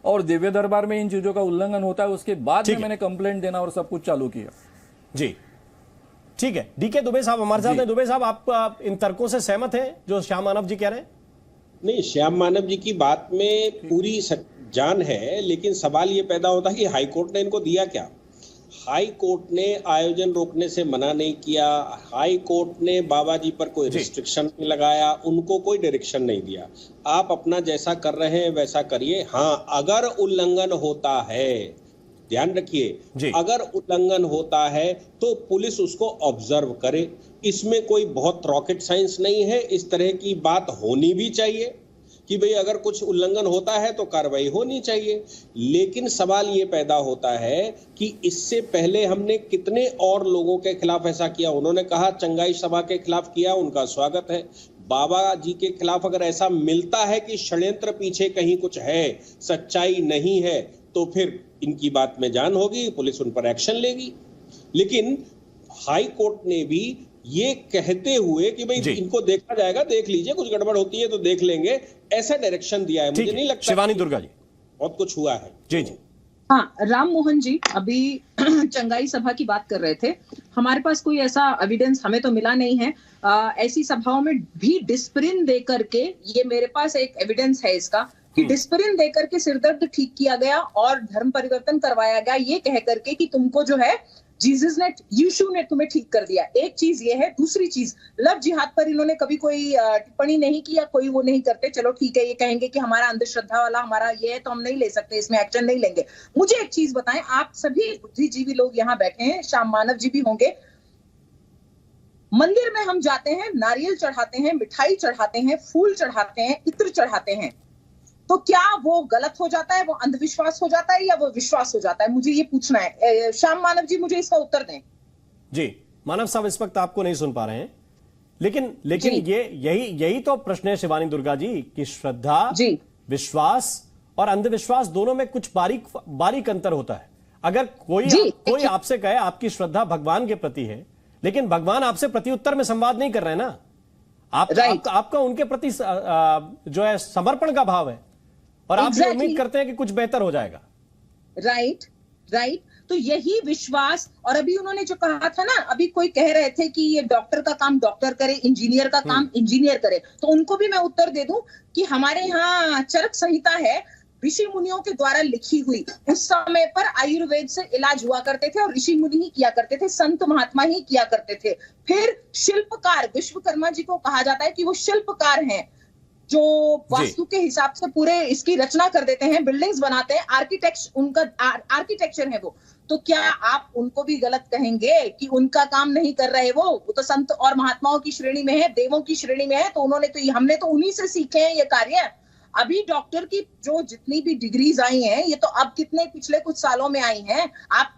और दिव्य दरबार में इन चीजों का उल्लंघन होता है, उसके बाद में मैंने कंप्लेंट देना और सब कुछ चालू किया। जी ठीक है। डीके दुबे साहब हमारे साथ हैं। दुबे साहब, आप इन तर्कों से सहमत हैं जो श्याम मानव जी कह रहे हैं? नहीं, श्याम मानव जी की बात में पूरी जान है, लेकिन सवाल ये पैदा होता है कि हाईकोर्ट ने इनको दिया क्या। हाई कोर्ट ने आयोजन रोकने से मना नहीं किया, हाई कोर्ट ने बाबा जी पर कोई रिस्ट्रिक्शन नहीं लगाया, उनको कोई डायरेक्शन नहीं दिया। आप अपना जैसा कर रहे हैं वैसा करिए। हाँ, अगर उल्लंघन होता है, ध्यान रखिए, अगर उल्लंघन होता है तो पुलिस उसको ऑब्जर्व करे। इसमें कोई बहुत रॉकेट साइंस नहीं है। इस तरह की बात होनी भी चाहिए कि भाई अगर कुछ उल्लंघन होता है तो कार्रवाई होनी चाहिए। लेकिन सवाल ये पैदा होता है कि इससे पहले हमने कितने और लोगों के खिलाफ ऐसा किया। उन्होंने कहा चंगाई सभा के खिलाफ किया, उनका स्वागत है। बाबा जी के खिलाफ अगर ऐसा मिलता है कि षड्यंत्र पीछे कहीं कुछ है, सच्चाई नहीं है, तो फिर इनकी बात में जान होगी, पुलिस उन पर एक्शन लेगी। लेकिन हाई कोर्ट ने भी ये कहते हुए कि भाई इनको देखा जाएगा, देख लीजिए, कुछ गड़बड़ होती है तो देख लेंगे, ऐसा डायरेक्शन दिया है। मुझे नहीं लगता शिवानी दुर्गा जी बहुत कुछ हुआ है। जी जी। हाँ, राम मोहन जी अभी चंगाई सभा की बात कर रहे थे। हमारे पास कोई ऐसा एविडेंस हमें तो मिला नहीं है। ऐसी सभाओं में भी डिस्प्रिन दे करके, ये मेरे पास एक एविडेंस है इसका, कि डिस्प्रिन देकर के सिरदर्द ठीक किया गया और धर्म परिवर्तन करवाया गया, ये कह करके कि तुमको जो है जीसस ने, यीशु ने तुम्हें ठीक कर दिया। एक चीज ये है। दूसरी चीज, लव जिहाद पर इन्होंने कभी कोई टिप्पणी नहीं किया, कोई वो नहीं करते। चलो ठीक है, ये कहेंगे कि हमारा अंधश्रद्धा वाला हमारा ये है तो हम नहीं ले सकते, इसमें एक्शन नहीं लेंगे। मुझे एक चीज बताएं, आप सभी बुद्धिजीवी लोग यहाँ बैठे हैं, श्याम मानव जी भी होंगे। मंदिर में हम जाते हैं, नारियल चढ़ाते हैं, मिठाई चढ़ाते हैं, फूल चढ़ाते हैं, इत्र चढ़ाते हैं, तो क्या वो गलत हो जाता है, वो अंधविश्वास हो जाता है या वो विश्वास हो जाता है? मुझे ये पूछना है। श्याम मानव जी मुझे इसका उत्तर दें। जी मानव साहब, इस वक्त आपको नहीं सुन पा रहे हैं, लेकिन ये यही तो प्रश्न है शिवानी दुर्गा जी, कि श्रद्धा, विश्वास और अंधविश्वास दोनों में कुछ बारीक अंतर होता है। अगर कोई आपसे कहे आपकी श्रद्धा भगवान के प्रति है, लेकिन भगवान आपसे प्रत्युत्तर में संवाद नहीं कर रहे हैं ना, आपका उनके प्रति जो है समर्पण का भाव है और आप ये उम्मीद करते हैं कि कुछ बेहतर हो जाएगा। राइट। तो यही विश्वास, और अभी उन्होंने जो कहा था ना, अभी कोई कह रहे थे कि ये डॉक्टर का काम डॉक्टर करे, इंजीनियर का काम इंजीनियर करे, तो उनको भी मैं उत्तर दे दूं कि हमारे यहाँ चरक संहिता है, ऋषि मुनियों के द्वारा लिखी हुई। उस समय पर आयुर्वेद से इलाज हुआ करते थे और ऋषि मुनि ही किया करते थे, संत महात्मा ही किया करते थे। फिर शिल्पकार, विश्वकर्मा जी को कहा जाता है कि वो शिल्पकार हैं, जो वास्तु के हिसाब से पूरे इसकी रचना कर देते हैं, बिल्डिंग्स बनाते हैं, उनका आर्किटेक्चर है वो। तो क्या आप उनको भी गलत कहेंगे कि उनका काम नहीं कर रहे? वो तो संत और महात्माओं की श्रेणी में है, देवों की श्रेणी में है, तो हमने तो उन्हीं से सीखे हैं ये कार्य। अभी डॉक्टर की जो जितनी भी डिग्रीज आई हैं, ये तो अब पिछले कुछ सालों में आई हैं। आप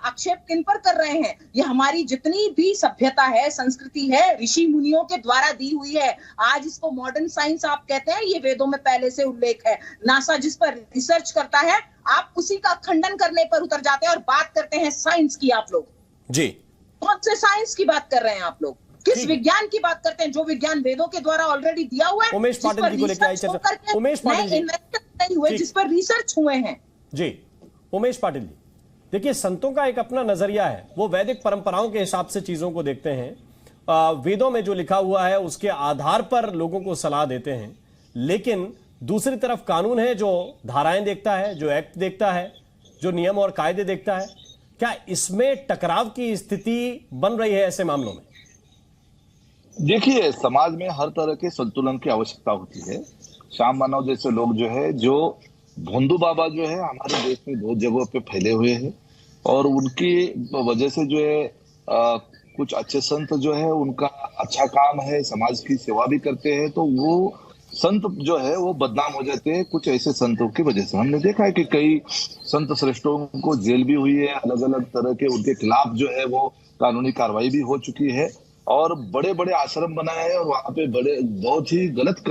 आक्षेप किन पर कर रहे हैं? ये हमारी जितनी भी सभ्यता है, संस्कृति है, ऋषि मुनियों के द्वारा दी हुई है। आज इसको मॉडर्न साइंस आप कहते हैं, ये वेदों में पहले से उल्लेख है। नासा जिस पर रिसर्च करता है, आप उसी का खंडन करने पर उतर जाते हैं और बात करते हैं साइंस की। आप लोग जी कौन से साइंस की बात कर रहे हैं? आप लोग किस विज्ञान की बात करते हैं? जो विज्ञान वेदों के द्वारा ऑलरेडी दिया हुआ है, उमेश पाटिल जी को लेकर आई चर्चा। उमेश पाटिल जी नहीं हुए, जिस पर रिसर्च हुए हैं। जी उमेश पाटिल जी, देखिए, संतों का एक अपना नजरिया है, वो वैदिक परंपराओं के हिसाब से चीजों को देखते हैं, वेदों में जो लिखा हुआ है उसके आधार पर लोगों को सलाह देते हैं। लेकिन दूसरी तरफ कानून है जो धाराएं देखता है, जो एक्ट देखता है, जो नियम और कायदे देखता है? क्या इसमें टकराव की स्थिति बन रही है ऐसे मामलों में? देखिए, समाज में हर तरह के संतुलन की आवश्यकता होती है। श्याम मानव जैसे लोग जो है, जो भोंदू बाबा जो है हमारे देश में बहुत जगहों पे फैले हुए हैं और उनकी वजह से जो है कुछ अच्छे संत जो है उनका अच्छा काम है, समाज की सेवा भी करते हैं, तो वो संत जो है वो बदनाम हो जाते हैं कुछ ऐसे संतों की वजह से। हमने देखा है कि कई संत श्रेष्ठों को जेल भी हुई है, अलग अलग तरह के उनके खिलाफ जो है वो कानूनी कार्रवाई भी हो चुकी है और बड़े बड़े आश्रम बनाए हैं और वहां पे बड़े बहुत ही गलत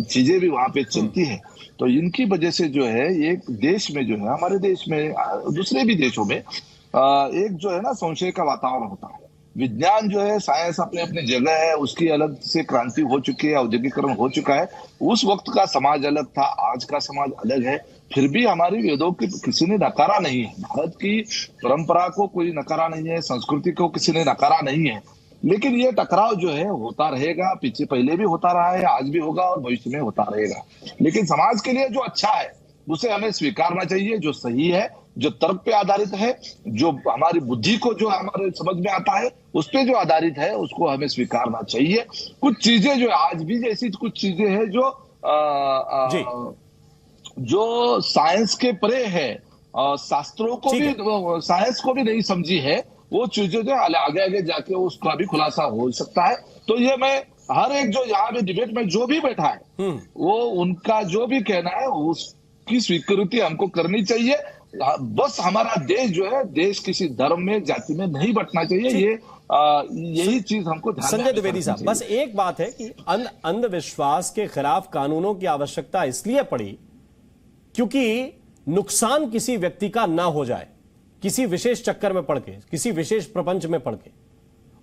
चीजें भी वहां पे चलती है। तो इनकी वजह से जो है एक देश में जो है, हमारे देश में, दूसरे भी देशों में एक जो है ना संशय का वातावरण होता है। विज्ञान जो है, साइंस अपने अपनी जगह है, उसकी अलग से क्रांति हो चुकी है, औद्योगिकरण हो चुका है। उस वक्त का समाज अलग था, आज का समाज अलग है। फिर भी हमारी वेदों की किसी ने नकारा नहीं है, भारत की परंपरा को कोई नकारा नहीं है, संस्कृति को किसी ने नकारा नहीं है। लेकिन ये टकराव जो है होता रहेगा, पीछे पहले भी होता रहा है, आज भी होगा और भविष्य में होता रहेगा। लेकिन समाज के लिए जो अच्छा है उसे हमें स्वीकारना चाहिए, जो सही है, जो तर्क पे आधारित है, जो हमारी बुद्धि को जो हमारे समझ में आता है उस पे जो आधारित है, उसको हमें स्वीकारना चाहिए। कुछ चीजें जो आज भी जैसी कुछ चीजें हैं जो साइंस के परे है, शास्त्रों को भी, साइंस को भी नहीं समझी है, वो चीजें जो आगे आगे जाके उसका भी खुलासा हो सकता है। तो ये मैं हर एक जो यहाँ पे डिबेट में जो भी बैठा है वो उनका जो भी कहना है उसकी स्वीकृति हमको करनी चाहिए। बस हमारा देश जो है, देश किसी धर्म में, जाति में नहीं बंटना चाहिए। यही चीज हमको ध्यान संजय द्विवेदी साहब, बस एक बात है कि अंधविश्वास के खिलाफ कानूनों की आवश्यकता इसलिए पड़ी क्योंकि नुकसान किसी व्यक्ति का ना हो जाए, किसी विशेष चक्कर में पड़ के, किसी विशेष प्रपंच में पड़ के।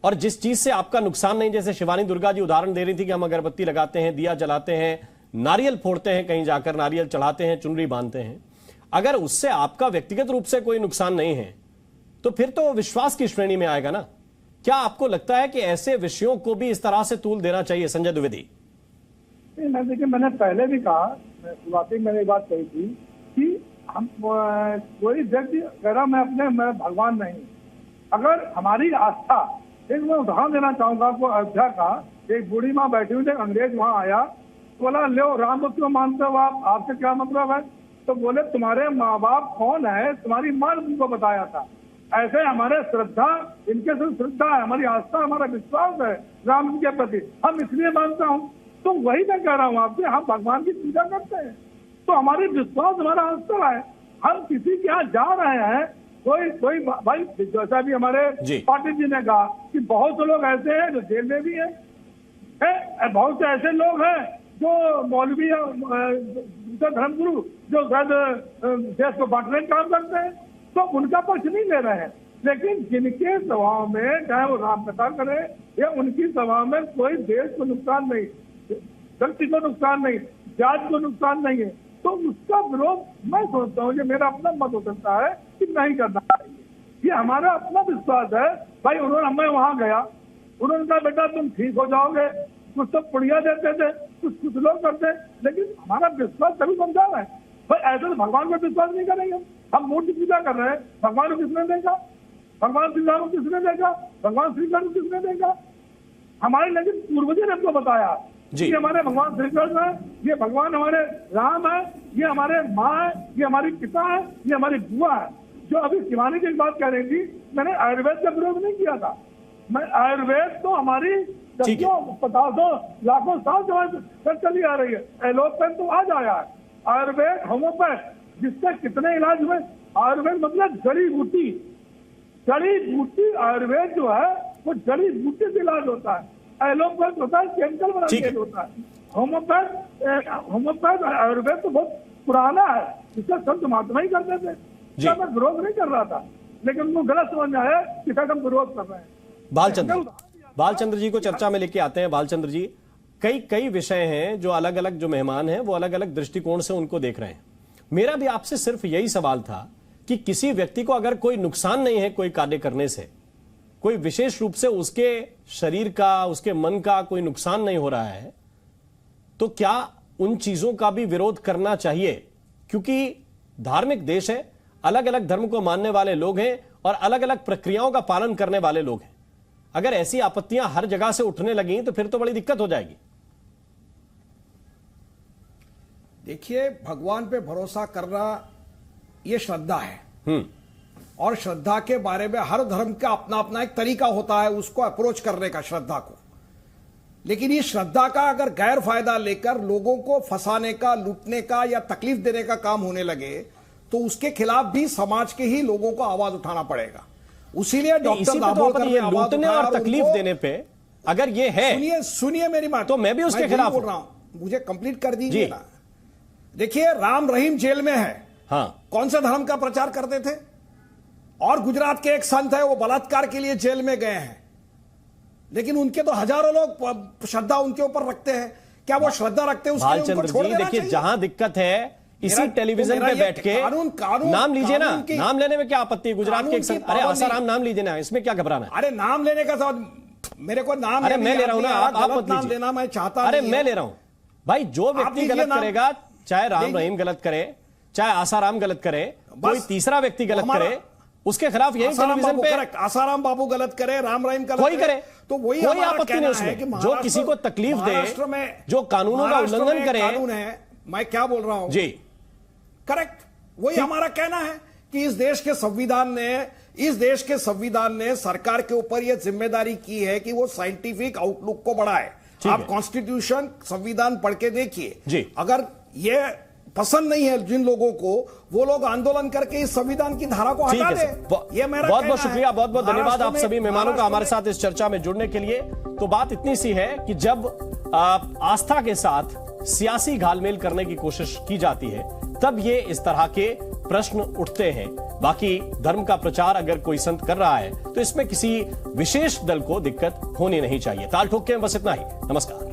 और जिस चीज से आपका नुकसान नहीं, जैसे शिवानी दुर्गा जी उदाहरण दे रही थी कि हम अगरबत्ती लगाते हैं, दिया जलाते हैं, नारियल फोड़ते हैं, कहीं जाकर नारियल चढ़ाते हैं, चुनरी बांधते हैं, अगर उससे आपका व्यक्तिगत रूप से कोई नुकसान नहीं है तो फिर तो विश्वास की श्रेणी में आएगा ना। क्या आपको लगता है कि ऐसे विषयों को भी इस तरह से तूल देना चाहिए? संजय द्विवेदी। देखिए, मैंने पहले भी कहा, शुरुआती में मैंने बात कही थी कि हम कोई व्यक्ति कह रहा मैं भगवान नहीं। अगर हमारी आस्था, एक मैं उदाहरण देना चाहूंगा आपको, अयोध्या का एक बूढ़ी माँ बैठी हुई थी, अंग्रेज वहां आया, बोला लो राम को क्यों मानते हो आप, आपसे क्या मतलब है? तो बोले तुम्हारे माँ बाप कौन है, तुम्हारी माँ ने तुमको बताया था। ऐसे हमारे श्रद्धा, इनके से श्रद्धा है, हमारी आस्था, हमारा विश्वास है राम जी के प्रति, हम इसलिए मानता हूँ। तो वही मैं कह रहा हूँ आपसे, हम भगवान की पूजा करते हैं तो हमारी विश्वास, हमारा आस्था है। हम किसी के यहाँ जा रहे हैं, कोई भाई, जैसा भी हमारे पाटिल जी ने कहा कि बहुत से लोग ऐसे हैं जो जेल में भी हैं, बहुत से ऐसे लोग हैं जो मौलवी, धर्मगुरु, जो शायद देश को बांटने का काम करते हैं, तो उनका पक्ष नहीं ले रहे हैं। लेकिन जिनके स्वभाव में, चाहे वो राम कथा करे या उनकी स्वभाव में कोई देश को नुकसान नहीं, व्यक्ति को नुकसान नहीं, जाति को नुकसान नहीं है, तो उसका विरोध मैं सोचता हूँ, ये मेरा अपना मत हो सकता है कि नहीं करना चाहिए। ये हमारा अपना विश्वास है। भाई उन्होंने, मैं वहां गया, उन्होंने कहा बेटा तुम ठीक हो जाओगे, कुछ तो पुड़िया देते थे, कुछ लोग करते, लेकिन हमारा विश्वास तभी समझा रहा है। भाई ऐसे तो भगवान पर विश्वास नहीं करेंगे, हम मूर्ति पूजा कर रहे हैं, भगवान को किसने देखा? भगवान श्री राम को किसने देखा? भगवान श्री कृष्ण को किसने देखा? हमारे लेकिन पूर्वजों ने हमको बताया ये हमारे भगवान श्री कृष्ण है, ये भगवान हमारे राम है, ये हमारे माँ है, ये हमारी पिता है, ये हमारी बुआ है। जो अभी शिवानी की बात कह रही थी, मैंने आयुर्वेद का विरोध नहीं किया था। मैं आयुर्वेद तो हमारी पचासों लाखों साल से चली आ रही है। एलोपैथ तो आज आया है, आयुर्वेद, होम्योपैथ, जिससे कितने इलाज हुए। आयुर्वेद मतलब जड़ी बूटी, जड़ी बूटी। आयुर्वेद जो है वो जड़ी बूटी से इलाज होता है। एलोपैथ होता है केमिकल बना के होता है। होम्योपैथ आयुर्वेद तो बहुत पुराना है, जिसका संत महात्मा ही करते थे। मैं विरोध नहीं कर रहा था, लेकिन उनको गलत समझ में आया कि हम विरोध कर रहे हैं। बालचंद्र जी को चर्चा में लेके आते हैं। बालचंद्र जी, कई विषय हैं जो अलग अलग, जो मेहमान हैं वो अलग अलग दृष्टिकोण से उनको देख रहे हैं। मेरा भी आपसे सिर्फ यही सवाल था कि किसी व्यक्ति को अगर कोई नुकसान नहीं है कोई कार्य करने से, कोई विशेष रूप से उसके शरीर का, उसके मन का कोई नुकसान नहीं हो रहा है, तो क्या उन चीजों का भी विरोध करना चाहिए? क्योंकि धार्मिक देश है, अलग अलग धर्म को मानने वाले लोग हैं और अलग अलग प्रक्रियाओं का पालन करने वाले लोग हैं। अगर ऐसी आपत्तियां हर जगह से उठने लगीं तो फिर तो बड़ी दिक्कत हो जाएगी। देखिए, भगवान पे भरोसा करना ये श्रद्धा है, और श्रद्धा के बारे में हर धर्म का अपना अपना एक तरीका होता है उसको अप्रोच करने का, श्रद्धा को। लेकिन ये श्रद्धा का अगर गैर फायदा लेकर लोगों को फंसाने का, लूटने का या तकलीफ देने का काम होने लगे तो उसके खिलाफ भी समाज के ही लोगों को आवाज उठाना पड़ेगा। उसीलिए डॉक्टर दाभोलकर ने आवाज लूटने और तकलीफ देने पे अगर ये है, सुनिए मेरी बात, तो मैं भी उसके खिलाफ बोल रहा हूं, मुझे कंप्लीट कर दीजिए ना। देखिए, राम रहीम जेल में है, हाँ, कौन से धर्म का प्रचार करते थे? और गुजरात के एक संत है, वो बलात्कार के लिए जेल में गए हैं, लेकिन उनके तो हजारों लोग श्रद्धा उनके ऊपर रखते हैं। क्या वो श्रद्धा रखते हैं उसके लिए उनको छोड़ देना चाहिए? देखिए, जहां दिक्कत है इसी टेलीविजन पे बैठ के नाम लीजिए ना, नाम लेने में क्या आपत्ति है? गुजरात के एक संत, अरे आसाराम नाम लीजिए ना, इसमें क्या घबराना है? अरे नाम लेने का मेरे को नाम, अरे मैं ले रहा हूं ना, आप मत नाम लेना मैं चाहता, अरे मैं ले रहा हूं भाई। जो व्यक्ति गलत करेगा, चाहे राम रहीम गलत करे, चाहे आसाराम गलत करे, कोई तीसरा व्यक्ति गलत करे, उसके खिलाफ यही टेलीविजन पे आसाराम बाबू गलत करे, राम रहीम गलत कोई करे, तो वही कोई आपत्ति नहीं उसमें। जो किसी को तकलीफ दे, जो कानूनों का उल्लंघन करे, कानून है, मैं क्या बोल रहा हूं जी, करेक्ट, वही हमारा कहना है कि इस देश के संविधान ने सरकार के ऊपर यह जिम्मेदारी की है कि वो साइंटिफिक आउटलुक को बढ़ाए। आप कॉन्स्टिट्यूशन, संविधान पढ़ के देखिए, अगर ये पसंद नहीं है जिन लोगों को, वो लोग आंदोलन करके इस संविधान की धारा को हटा दे। ये मेरा बहुत बहुत शुक्रिया, बहुत बहुत धन्यवाद आप सभी मेहमानों का हमारे साथ इस चर्चा में जुड़ने के लिए। तो बात इतनी सी है कि जब आस्था के साथ सियासी घालमेल करने की कोशिश की जाती है, तब ये इस तरह के प्रश्न उठते हैं। बाकी धर्म का प्रचार अगर कोई संत कर रहा है तो इसमें किसी विशेष दल को दिक्कत होनी नहीं चाहिए। ताल ठोक के बस इतना ही। नमस्कार।